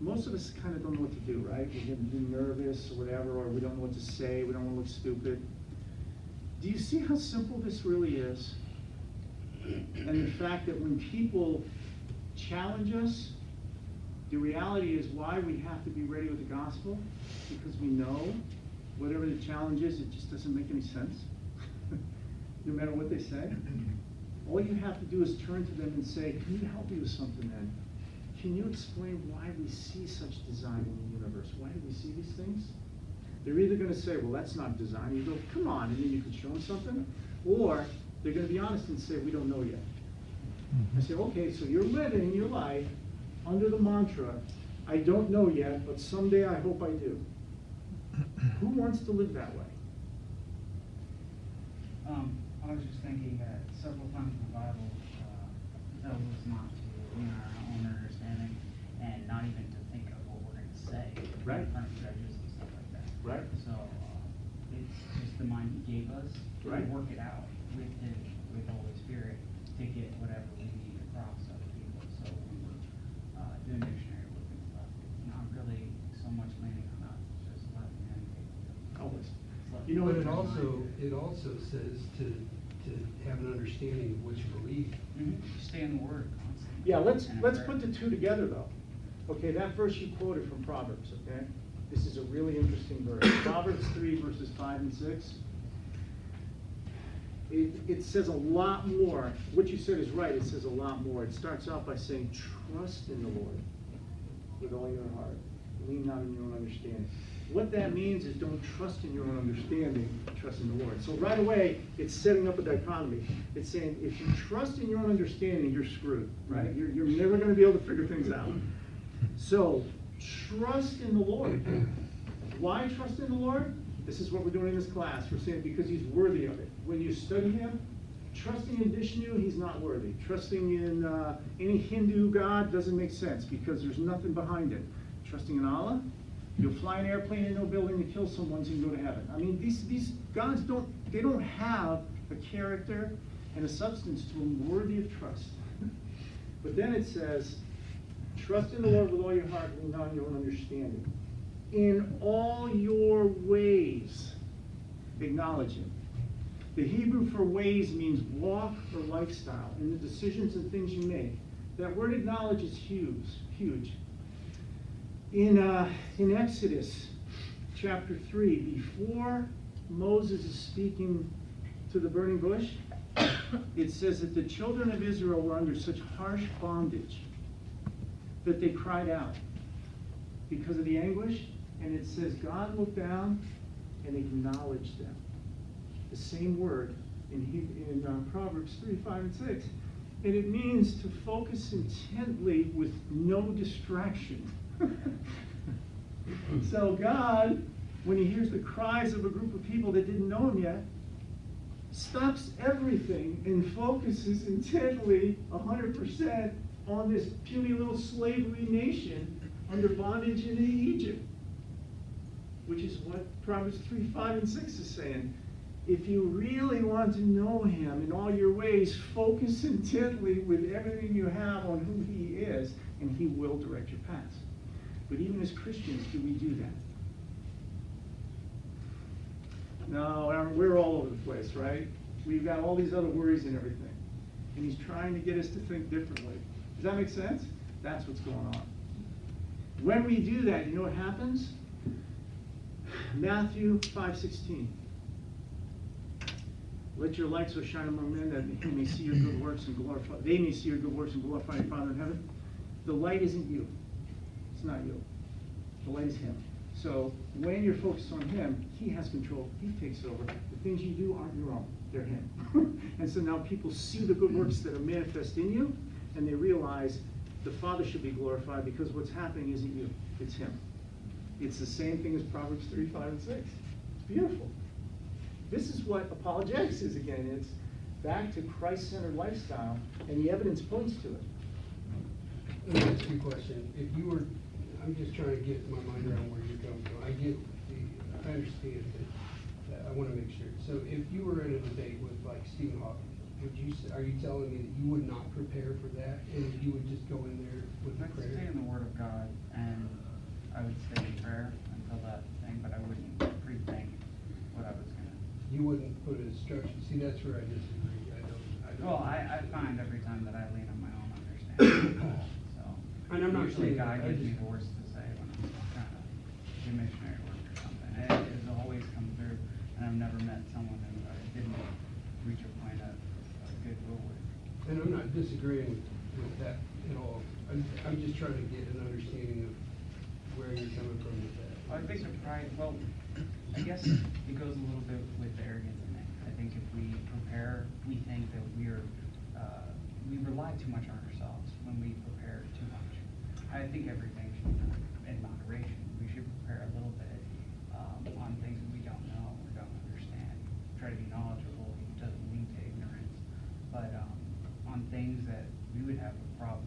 A: most of us kind of don't know what to do, right? We get nervous or whatever, or we don't know what to say, we don't want to look stupid. Do you see how simple this really is? And the fact that when people challenge us, the reality is why we have to be ready with the gospel, because we know whatever the challenge is, it just doesn't make any sense, no matter what they say. All you have to do is turn to them and say, can you help me with something then? Can you explain why we see such design in the universe? Why do we see these things? They're either going to say, well, that's not design. You go, come on, and then you can show them something. Or they're going to be honest and say, we don't know yet. I say, okay, so you're living your life under the mantra, I don't know yet, but someday I hope I do. Who wants to live that way?
I: I was just thinking that several times in the Bible tells us not to lean on our own understanding and not even to think of what we're going to say
A: Right.
I: in front of judges and stuff like that.
A: Right.
I: So it's just the mind he gave us to
A: Right.
I: work it out with him, with the Holy Spirit, to get whatever we need across to other people. So when we're doing dictionary work and stuff, it's not really so much leaning on us, it's just letting him take it.
A: Always.
I: Let
A: You know
B: But
A: what
B: it also says to have an understanding of what you believe.
I: Stay in the Word constantly.
A: Yeah, let's
I: And
A: put
I: prayer.
A: the two together though. Okay, that verse you quoted from Proverbs, okay? This is a really interesting verse. Proverbs 3 verses 5 and 6. It says a lot more. What you said is right, it says a lot more. It starts out by saying, trust in the Lord with all your heart. Lean not on your own understanding. What that means is don't trust in your own understanding, trust in the Lord. So right away, it's setting up a dichotomy. It's saying if you trust in your own understanding, you're screwed, right? You're never going to be able to figure things out. So trust in the Lord. Why trust in the Lord? This is what we're doing in this class. We're saying because he's worthy of it. When you study him, trusting in Vishnu, he's not worthy. Trusting in any Hindu god doesn't make sense because there's nothing behind it. Trusting in Allah, you'll fly an airplane in no building to kill someone so you can go to heaven. I mean, these gods don't have a character and a substance to them worthy of trust. But then it says, trust in the Lord with all your heart and lean not on your own understanding. in all your ways, acknowledge him. The Hebrew for ways means walk or lifestyle, in the decisions and things you make. That word acknowledge is huge, huge. In Exodus chapter 3, before Moses is speaking to the burning bush, it says that the children of Israel were under such harsh bondage that they cried out because of the anguish. And it says God looked down and acknowledged them. The same word in Proverbs 3, 5, and 6. And it means to focus intently with no distraction. So God, when he hears the cries of a group of people that didn't know him yet, stops everything and focuses intently 100% on this puny little slavery nation under bondage in Egypt. Which is what Proverbs 3, 5, and 6 is saying. If you really want to know him in all your ways, focus intently with everything you have on who he is, and he will direct your paths. But even as Christians, do we do that? No, we're all over the place, right? We've got all these other worries and everything. And he's trying to get us to think differently. Does that make sense? That's what's going on. When we do that, you know what happens? Matthew 5:16. Let your light so shine among men that he may see your good works and glorify. They may see your good works and glorify your Father in heaven. The light isn't you. It's not you. The light is him. So when you're focused on him, he has control. He takes over. The things you do aren't your own. They're him. And so now people see the good works that are manifest in you, and they realize the Father should be glorified because what's happening isn't you. It's him. It's the same thing as Proverbs 3, 5, and 6. It's beautiful. This is what apologetics is again. It's back to Christ-centered lifestyle, and the evidence points to it.
B: Let me ask you a question. If you were, I'm just trying to get my mind around where you're coming from. I understand that. I want to make sure. So if you were in a debate with like Stephen Hawking, are you telling me that you would not prepare for that, and you would just go in there with the
I: I'd
B: prayer?
I: stay in the Word of God, and I would stay in prayer until that thing, but I wouldn't pre-think what I was gonna.
B: You wouldn't put a structure. See, that's where I disagree. I don't.
I: Well, I find every time that I lean on my own understanding, so.
B: And I'm not
I: usually
B: saying
I: God
B: that, I
I: gives me
B: just-
I: the words to say when I'm trying to do missionary work or something. And it has always come through, and I've never met someone who I didn't reach a point of goodwill with.
B: And I'm not disagreeing with that at all. I'm just trying to get an understanding of where you're coming from with that.
I: Well, I think the pride, well, I guess it goes a little bit with the arrogance in it. I think if we prepare, we think that we rely too much on ourselves when we prepare too much. I think everything should be in moderation. We should prepare a little bit on things that we don't know or don't understand. Try to be knowledgeable. It doesn't lead to ignorance. But on things that we would have a problem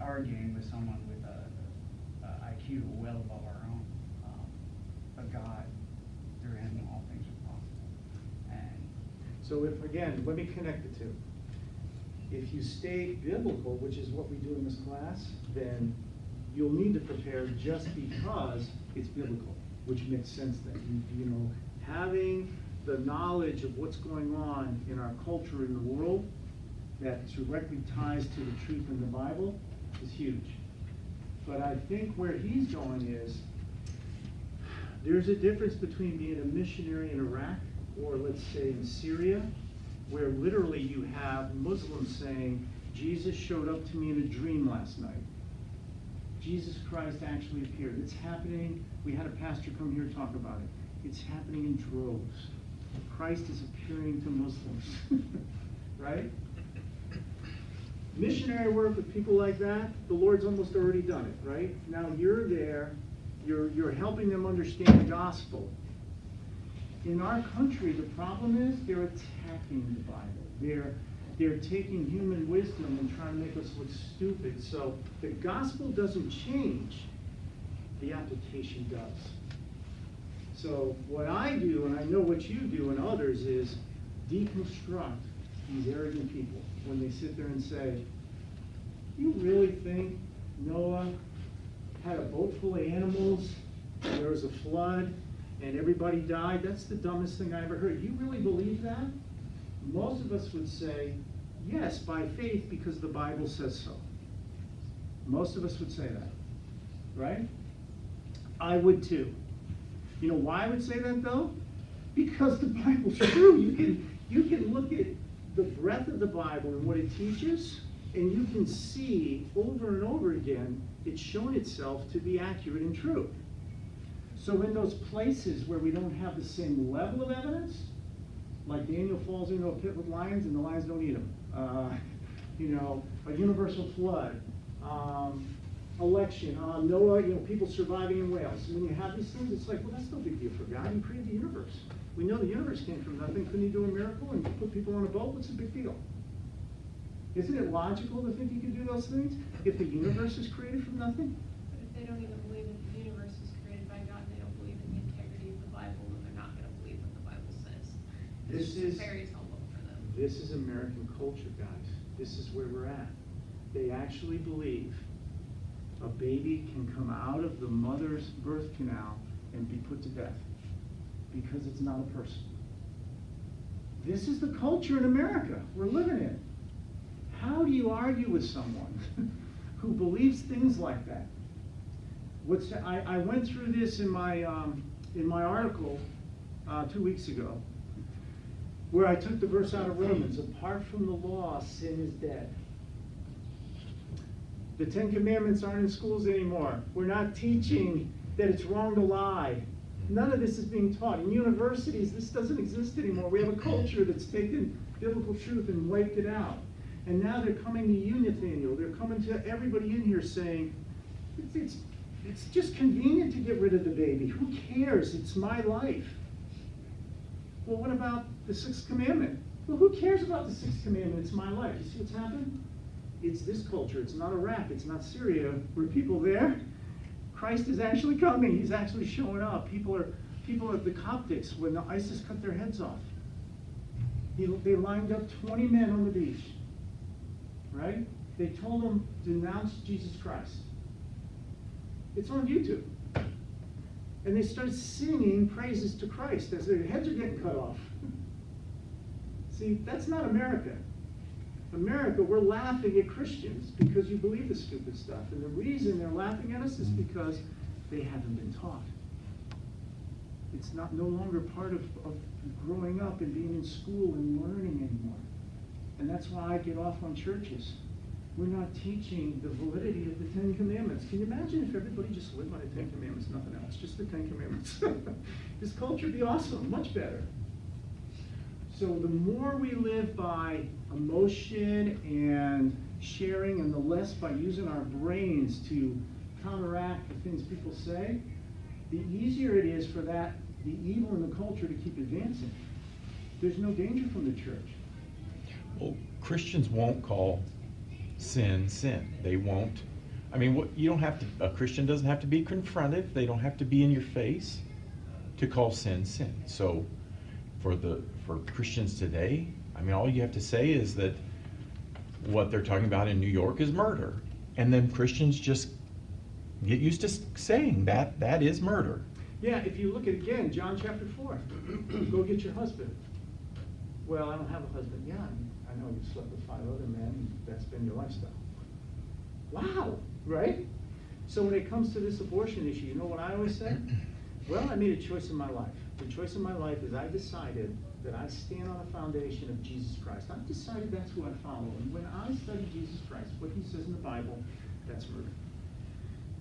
I: arguing with someone with a IQ well above our own. But God, through him, all things are possible. And
A: So if, again, let me connect the two. If you stay biblical, which is what we do in this class, then you'll need to prepare just because it's biblical, which makes sense then. You know, having the knowledge of what's going on in our culture, in the world, that directly ties to the truth in the Bible is huge. But I think where he's going is, there's a difference between being a missionary in Iraq, or let's say in Syria, where literally you have Muslims saying, Jesus showed up to me in a dream last night. Jesus Christ actually appeared. It's happening. We had a pastor come here talk about it. It's happening in droves. Christ is appearing to Muslims, right? Missionary work with people like that, the Lord's almost already done it, right? Now you're there, you're helping them understand the gospel. In our country, the problem is they're attacking the Bible. They're taking human wisdom and trying to make us look stupid. So the gospel doesn't change, the application does. So what I do, and I know what you do and others, is deconstruct these arrogant people when they sit there and say, you really think Noah had a boat full of animals there was a flood and everybody died, that's the dumbest thing I ever heard. You really believe that? Most of us would say, yes, by faith, because the Bible says so. Most of us would say that, right? I would too. You know why I would say that though? Because the Bible's true. You can look at the breadth of the Bible and what it teaches, and you can see over and over again it's shown itself to be accurate and true. So in those places where we don't have the same level of evidence, like Daniel falls into a pit with lions and the lions don't eat him, a universal flood, election, Noah, people surviving in whales. When you have these things, it's like, well, that's no big deal for God. He created the universe. We know the universe came from nothing. Couldn't he do a miracle and put people on a boat? What's the big deal? Isn't it logical to think he could do those things if the universe is created from nothing?
C: But if they don't even believe that the universe is created by God, and they don't believe in the integrity of the Bible, then they're not going to believe what the Bible says.
A: This
C: It's
A: is
C: a fairy tale book for them.
A: This is American culture, guys. This is where we're at. They actually believe a baby can come out of the mother's birth canal and be put to death because it's not a person. This is the culture in America we're living in. How do you argue with someone who believes things like that? I went through this in my article 2 weeks ago, where I took the verse out of Romans, apart from the law, sin is dead. The 10 Commandments aren't in schools anymore. We're not teaching that it's wrong to lie. None of this is being taught. In universities, this doesn't exist anymore. We have a culture that's taken biblical truth and wiped it out. And now they're coming to you, Nathaniel. They're coming to everybody in here saying, it's just convenient to get rid of the baby. Who cares? It's my life. Well, what about the sixth commandment? Well, who cares about the sixth commandment? It's my life. You see what's happened? It's this culture. It's not Iraq. It's not Syria. Where people there, Christ is actually coming. He's actually showing up. People are the Coptics when the ISIS cut their heads off. They lined up 20 men on the beach. Right? They told them, denounce Jesus Christ. It's on YouTube. And they started singing praises to Christ as their heads are getting cut off. See, that's not America. America, we're laughing at Christians because you believe this stupid stuff. And the reason they're laughing at us is because they haven't been taught. It's no longer part of growing up and being in school and learning anymore. And that's why I get off on churches. We're not teaching the validity of the 10 Commandments. Can you imagine if everybody just lived by the 10 Commandments, nothing else, just the 10 Commandments? This culture would be awesome, much better. So the more we live by emotion and sharing, and the less by using our brains to counteract the things people say, the easier it is for the evil in the culture to keep advancing. There's no danger from the church.
J: Well, Christians won't call sin, sin. They won't. I mean, a Christian doesn't have to be confrontive. They don't have to be in your face to call sin, sin. So for Christians today, I mean, all you have to say is that what they're talking about in New York is murder. And then Christians just get used to saying that is murder.
A: Yeah, if you look at, again, John chapter 4, go get your husband. Well, I don't have a husband. Yeah, I know you slept with 5 other men, and that's been your lifestyle. Wow, right? So when it comes to this abortion issue, you know what I always say? Well, I made a choice in my life. The choice in my life is I decided that I stand on a foundation of Jesus Christ. I've decided that's who I follow. And when I study Jesus Christ, what he says in the Bible, that's murder.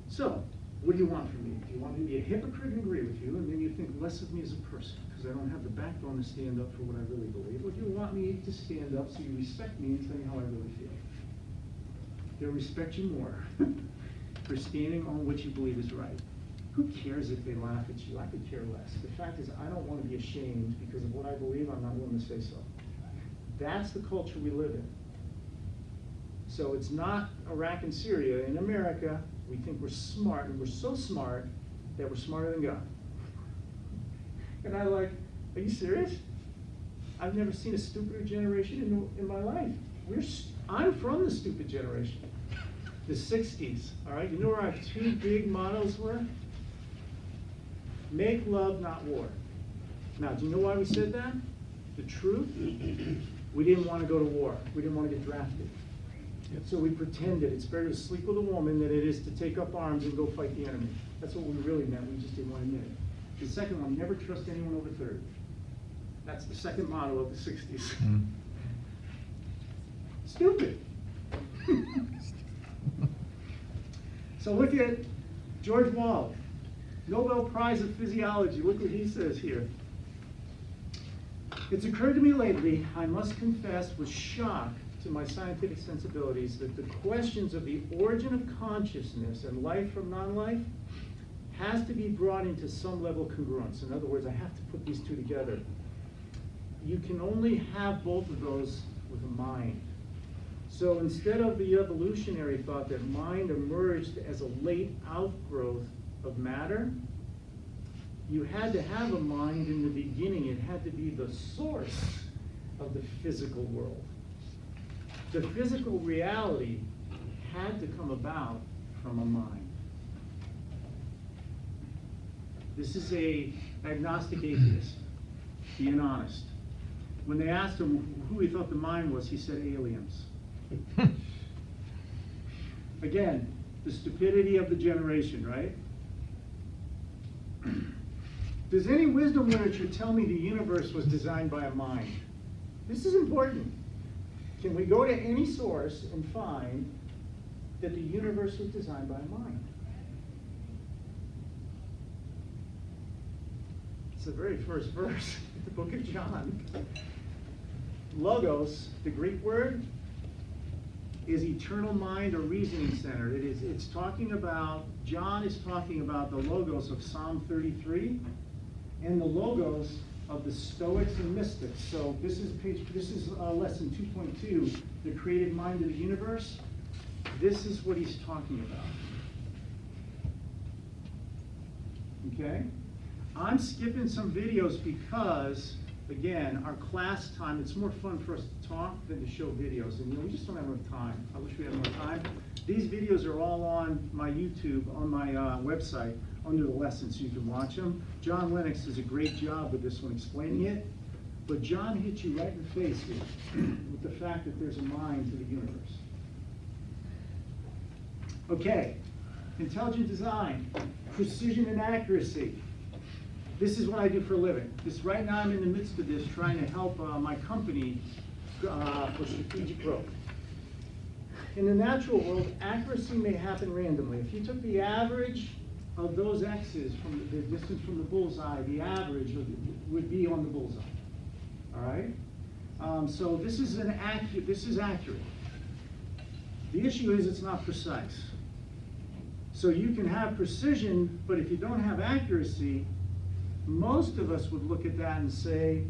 A: So, what do you want from me? Do you want me to be a hypocrite and agree with you, and then you think less of me as a person because I don't have the backbone to stand up for what I really believe? Or do you want me to stand up so you respect me and tell you how I really feel? They'll respect you more for standing on what you believe is right. Who cares if they laugh at you? I could care less. The fact is, I don't want to be ashamed because of what I believe. I'm not willing to say so. That's the culture we live in. So it's not Iraq and Syria. In America, we think we're smart, and we're so smart that we're smarter than God. And I like, are you serious? I've never seen a stupider generation in my life. I'm from the stupid generation. The 60s, all right? You know where our 2 big mottos were? Make love, not war. Now, do you know why we said that? The truth, we didn't want to go to war. We didn't want to get drafted. So we pretended it's better to sleep with a woman than it is to take up arms and go fight the enemy. That's what we really meant. We just didn't want to admit it. The second one, never trust anyone over 30. That's the second motto of the 60s. Stupid. So look at George Wald, Nobel Prize of Physiology. Look what he says here. It's occurred to me lately, I must confess with shock to my scientific sensibilities, that the questions of the origin of consciousness and life from non-life has to be brought into some level of congruence. In other words, I have to put these two together. You can only have both of those with a mind. So instead of the evolutionary thought that mind emerged as a late outgrowth of matter, you had to have a mind in the beginning. It had to be the source of the physical world. The physical reality had to come about from a mind. This is a agnostic atheist, being honest. When they asked him who he thought the mind was, he said aliens. Again, the stupidity of the generation, right? Does any wisdom literature tell me the universe was designed by a mind? This is important. Can we go to any source and find that the universe was designed by a mind? It's the very first verse in the book of John. Logos, the Greek word, is eternal mind or reasoning center. It's talking about, John is talking about the logos of Psalm 33 and the logos of the Stoics and Mystics. So this is lesson 2.2, the created mind of the universe. This is what he's talking about. Okay? I'm skipping some videos because, again, our class time, it's more fun for us to talk than to show videos. And we just don't have enough time. I wish we had more time. These videos are all on my YouTube, on my website, under the lessons, so you can watch them. John Lennox does a great job with this one, explaining it. But John hits you right in the face here with the fact that there's a mind to the universe. Okay, intelligent design, precision and accuracy. This is what I do for a living. Right now I'm in the midst of this, trying to help my company for strategic growth. In the natural world, accuracy may happen randomly. If you took the average of those X's from the distance from the bullseye, the average would be on the bullseye. All right? So this is accurate. The issue is it's not precise. So you can have precision, but if you don't have accuracy, most of us would look at that and say,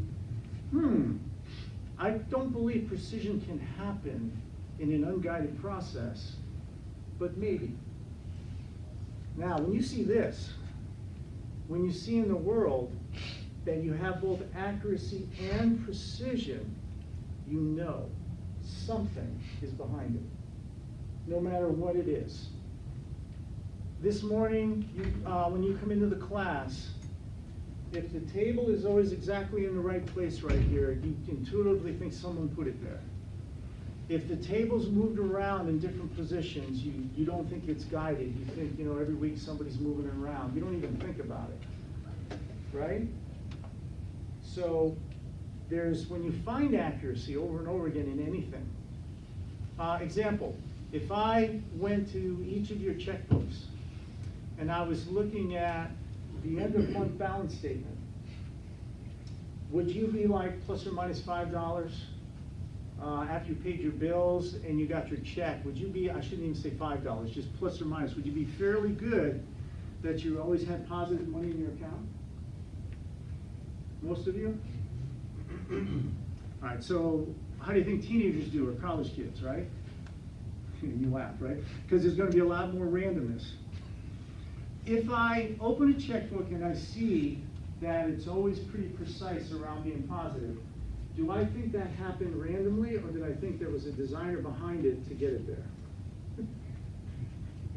A: I don't believe precision can happen in an unguided process, but maybe. Now, when you see this, when you see in the world that you have both accuracy and precision, you know something is behind it, no matter what it is. This morning, when you come into the class, if the table is always exactly in the right place right here, you intuitively think someone put it there. If the table's moved around in different positions, you don't think it's guided. You think, every week somebody's moving it around. You don't even think about it, right? So when you find accuracy over and over again in anything. Example, if I went to each of your checkbooks and I was looking at the end of month balance statement, would you be like plus or minus $5 after you paid your bills and you got your check? Would you be, I shouldn't even say $5, just plus or minus, would you be fairly good that you always had positive money in your account? Most of you? All right, so how do you think teenagers do, or college kids, right? You laugh, right? Because there's going to be a lot more randomness. If I open a checkbook and I see that it's always pretty precise around being positive, do I think that happened randomly, or did I think there was a designer behind it to get it there?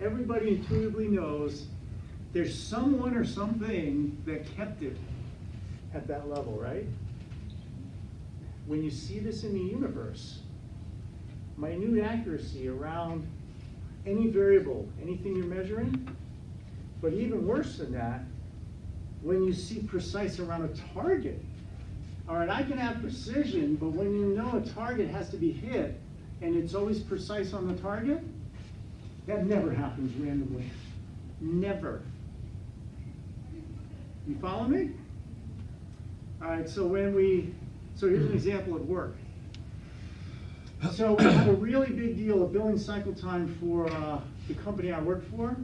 A: Everybody intuitively knows There's someone or something that kept it at that level, right? When you see this in the universe, minute accuracy around any variable, anything you're measuring, but even worse than that, when you see precise around a target. All right, I can have precision, but when you know a target has to be hit, and it's always precise on the target, that never happens randomly. Never. You follow me? All right, so here's an example of work. So we have a really big deal of billing cycle time for the company I work for,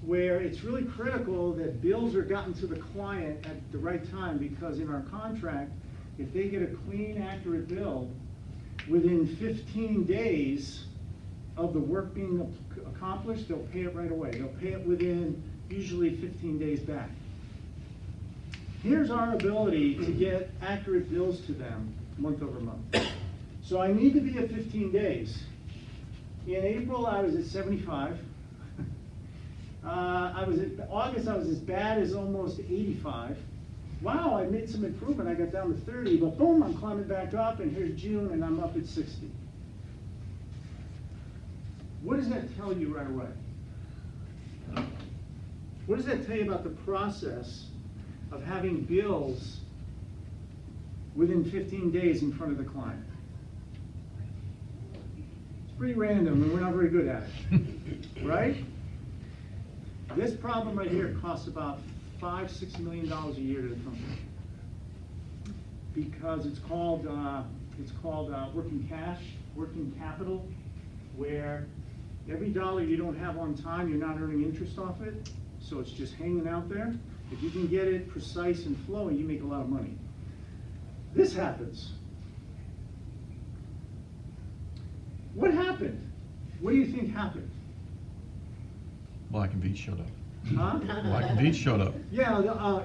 A: where it's really critical that bills are gotten to the client at the right time, because in our contract, if they get a clean, accurate bill within 15 days of the work being accomplished, they'll pay it right away. They'll pay it within usually 15 days back. Here's our ability to get accurate bills to them month over month. So I need to be at 15 days. In April, I was at 75. August, I was as bad as almost 85. Wow, I made some improvement. I got down to 30, but boom, I'm climbing back up, and here's June, and I'm up at 60. What does that tell you right away? What does that tell you about the process of having bills within 15 days in front of the client? It's pretty random, and we're not very good at it, right? This problem right here costs about $5-6 million a year to the company, because it's called working capital, where every dollar you don't have on time, you're not earning interest off it, so it's just hanging out there. If you can get it precise and flowing, you make a lot of money. This happens. What happened? What do you think happened?
J: Black and Veatch showed up.
A: Huh?
J: Black and Veatch showed up.
A: Yeah,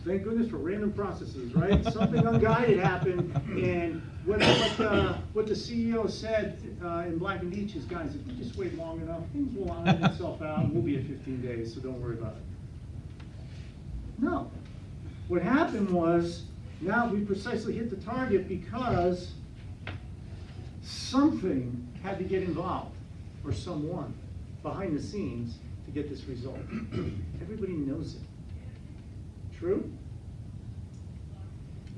A: thank goodness for random processes, right? Something unguided happened, and what the CEO said in Black and Veatch is, guys, if we just wait long enough, things will iron itself out, and we'll be at 15 days, so don't worry about it. No. What happened was, now we precisely hit the target because something had to get involved, or someone, behind the scenes to get this result. Everybody knows it. True?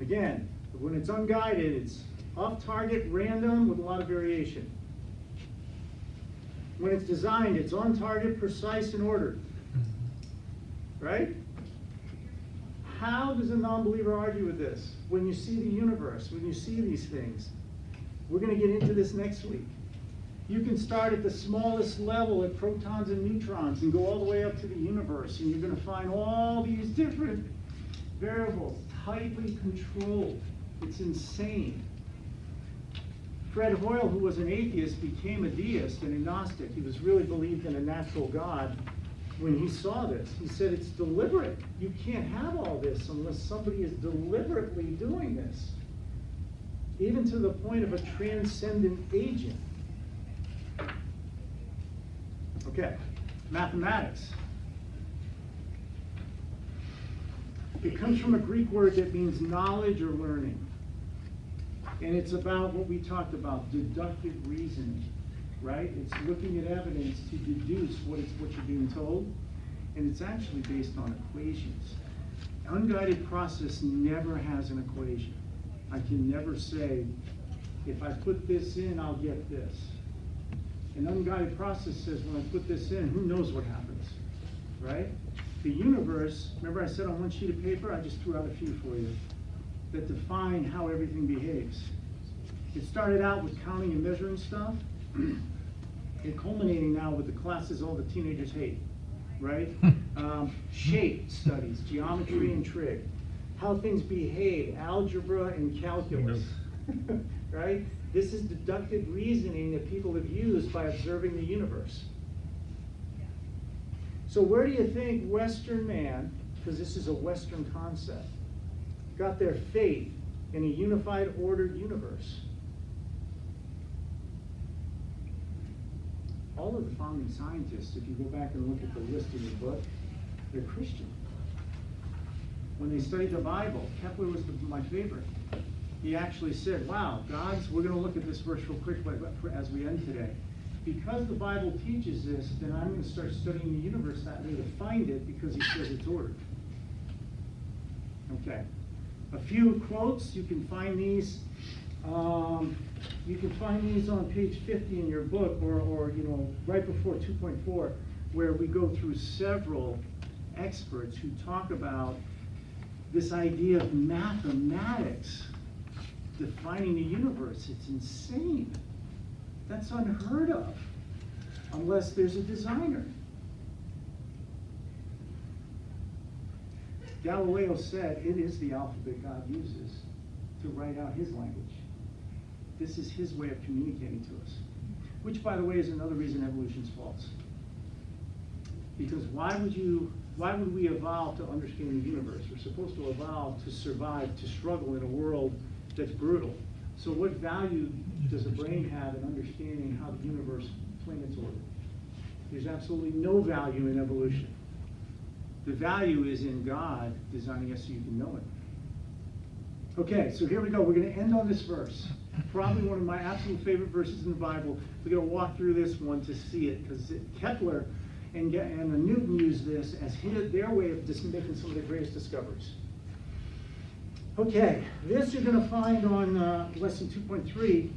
A: Again, when it's unguided, it's off target, random, with a lot of variation. When it's designed, it's on target, precise, and ordered. Right? How does a non-believer argue with this? When you see the universe, when you see these things, we're going to get into this next week. You can start at the smallest level at protons and neutrons and go all the way up to the universe, and you're going to find all these different variables, tightly controlled. It's insane. Fred Hoyle, who was an atheist, became a deist, an agnostic. He was really believed in a natural God. When he saw this, he said, it's deliberate. You can't have all this unless somebody is deliberately doing this. Even to the point of a transcendent agent. Okay, mathematics. It comes from a Greek word that means knowledge or learning. And it's about what we talked about, deductive reasoning. Right? It's looking at evidence to deduce what you're being told, and it's actually based on equations. Unguided process never has an equation. I can never say, if I put this in, I'll get this. An unguided process says, when I put this in, who knows what happens, right? The universe, remember I said on one sheet of paper, I just threw out a few for you, that define how everything behaves. It started out with counting and measuring stuff, and culminating now with the classes all the teenagers hate, right? Shape studies, geometry and trig, how things behave, algebra and calculus, right? This is deductive reasoning that people have used by observing the universe. So where do you think Western man, because this is a Western concept, got their faith in a unified, ordered universe? All of the founding scientists, if you go back and look at the list in the book, they're Christian. When they studied the Bible, Kepler was my favorite. He actually said, wow, we're going to look at this verse real quick as we end today. Because the Bible teaches this, then I'm going to start studying the universe that way to find it, because he says it's ordered. Okay. A few quotes, you can find these. You can find these on page 50 in your book, or right before 2.4, where we go through several experts who talk about this idea of mathematics defining the universe. It's insane. That's unheard of, unless there's a designer. Galileo said it is the alphabet God uses to write out his language. This is his way of communicating to us. Which, by the way, is another reason evolution's false. Because why would we evolve to understand the universe? We're supposed to evolve to survive, to struggle in a world that's brutal. So what value does a brain have in understanding how the universe planned its order? There's absolutely no value in evolution. The value is in God designing us so you can know it. Okay, so here we go. We're going to end on this verse. Probably one of my absolute favorite verses in the Bible. We're going to walk through this one to see it, because Kepler and Newton used this as their way of just making some of the greatest discoveries. Okay, this you're going to find on lesson 2.3.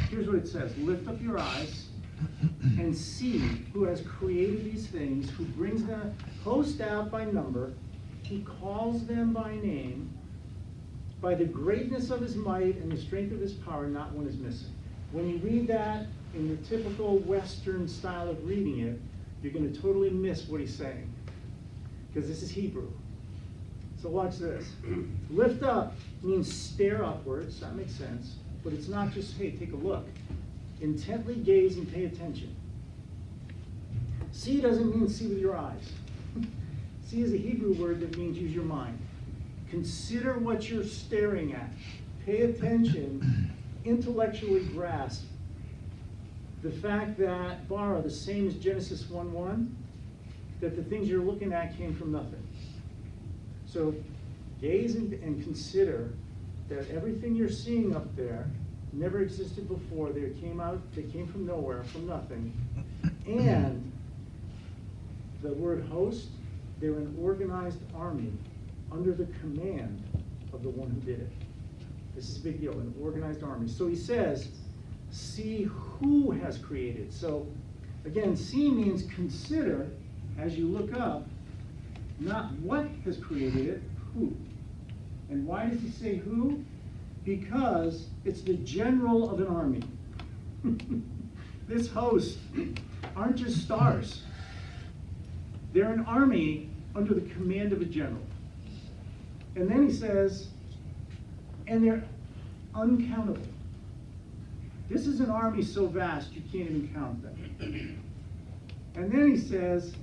A: Here's what it says. Lift up your eyes and see who has created these things, who brings the host out by number, he calls them by name. By the greatness of his might and the strength of his power, not one is missing. When you read that in the typical Western style of reading it, you're going to totally miss what he's saying, because this is Hebrew. So watch this. Lift up means stare upwards. That makes sense. But it's not just, hey, take a look. Intently gaze and pay attention. See doesn't mean see with your eyes. See is a Hebrew word that means use your mind. Consider what you're staring at. Pay attention. Intellectually grasp the fact that, Bara, the same as Genesis 1:1, that the things you're looking at came from nothing. So gaze and consider that everything you're seeing up there never existed before. They came from nowhere, from nothing. And the word host, they're an organized army under the command of the one who did it. This is a big deal, an organized army. So he says, see who has created. So again, see means consider as you look up, not what has created it, who. And why does he say who? Because it's the general of an army. This host aren't just stars. They're an army under the command of a general. And then he says, and they're uncountable. This is an army so vast you can't even count them. And then he says,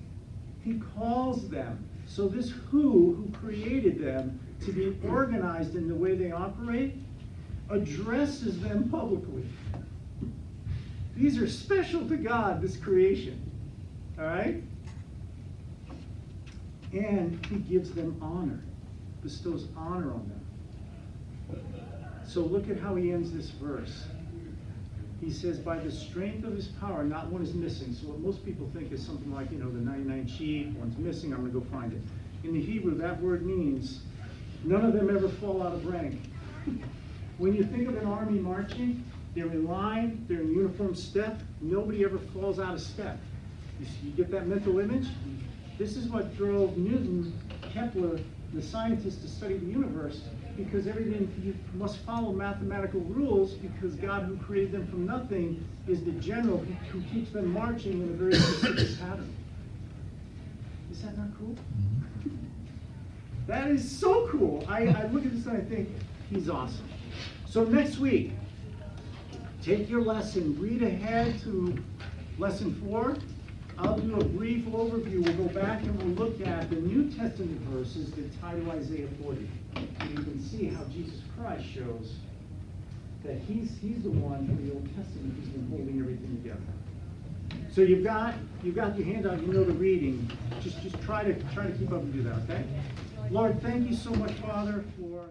A: he calls them. So this who created them to be organized in the way they operate, addresses them publicly. These are special to God, this creation. All right? And he gives them honor, bestows honor on them. So look at how he ends this verse. He says, by the strength of his power, not one is missing. So what most people think is something like, the 99 sheep, one's missing, I'm going to go find it. In the Hebrew, that word means none of them ever fall out of rank. When you think of an army marching, they're in line, they're in uniform step, nobody ever falls out of step. You get that mental image? This is what drove Newton, Kepler, the scientists, to study the universe, because everything, you must follow mathematical rules, because God, who created them from nothing, is the general who keeps them marching in a very specific pattern. Is that not cool? That is so cool. I look at this and I think, he's awesome. So next week, take your lesson, read ahead to lesson 4. I'll do a brief overview. We'll go back and we'll look at the New Testament verses that tie to Isaiah 40. And you can see how Jesus Christ shows that he's the one in the Old Testament who's been holding everything together. So you've got your handout, you know the reading. Just try to keep up and do that, okay? Lord, thank you so much, Father, for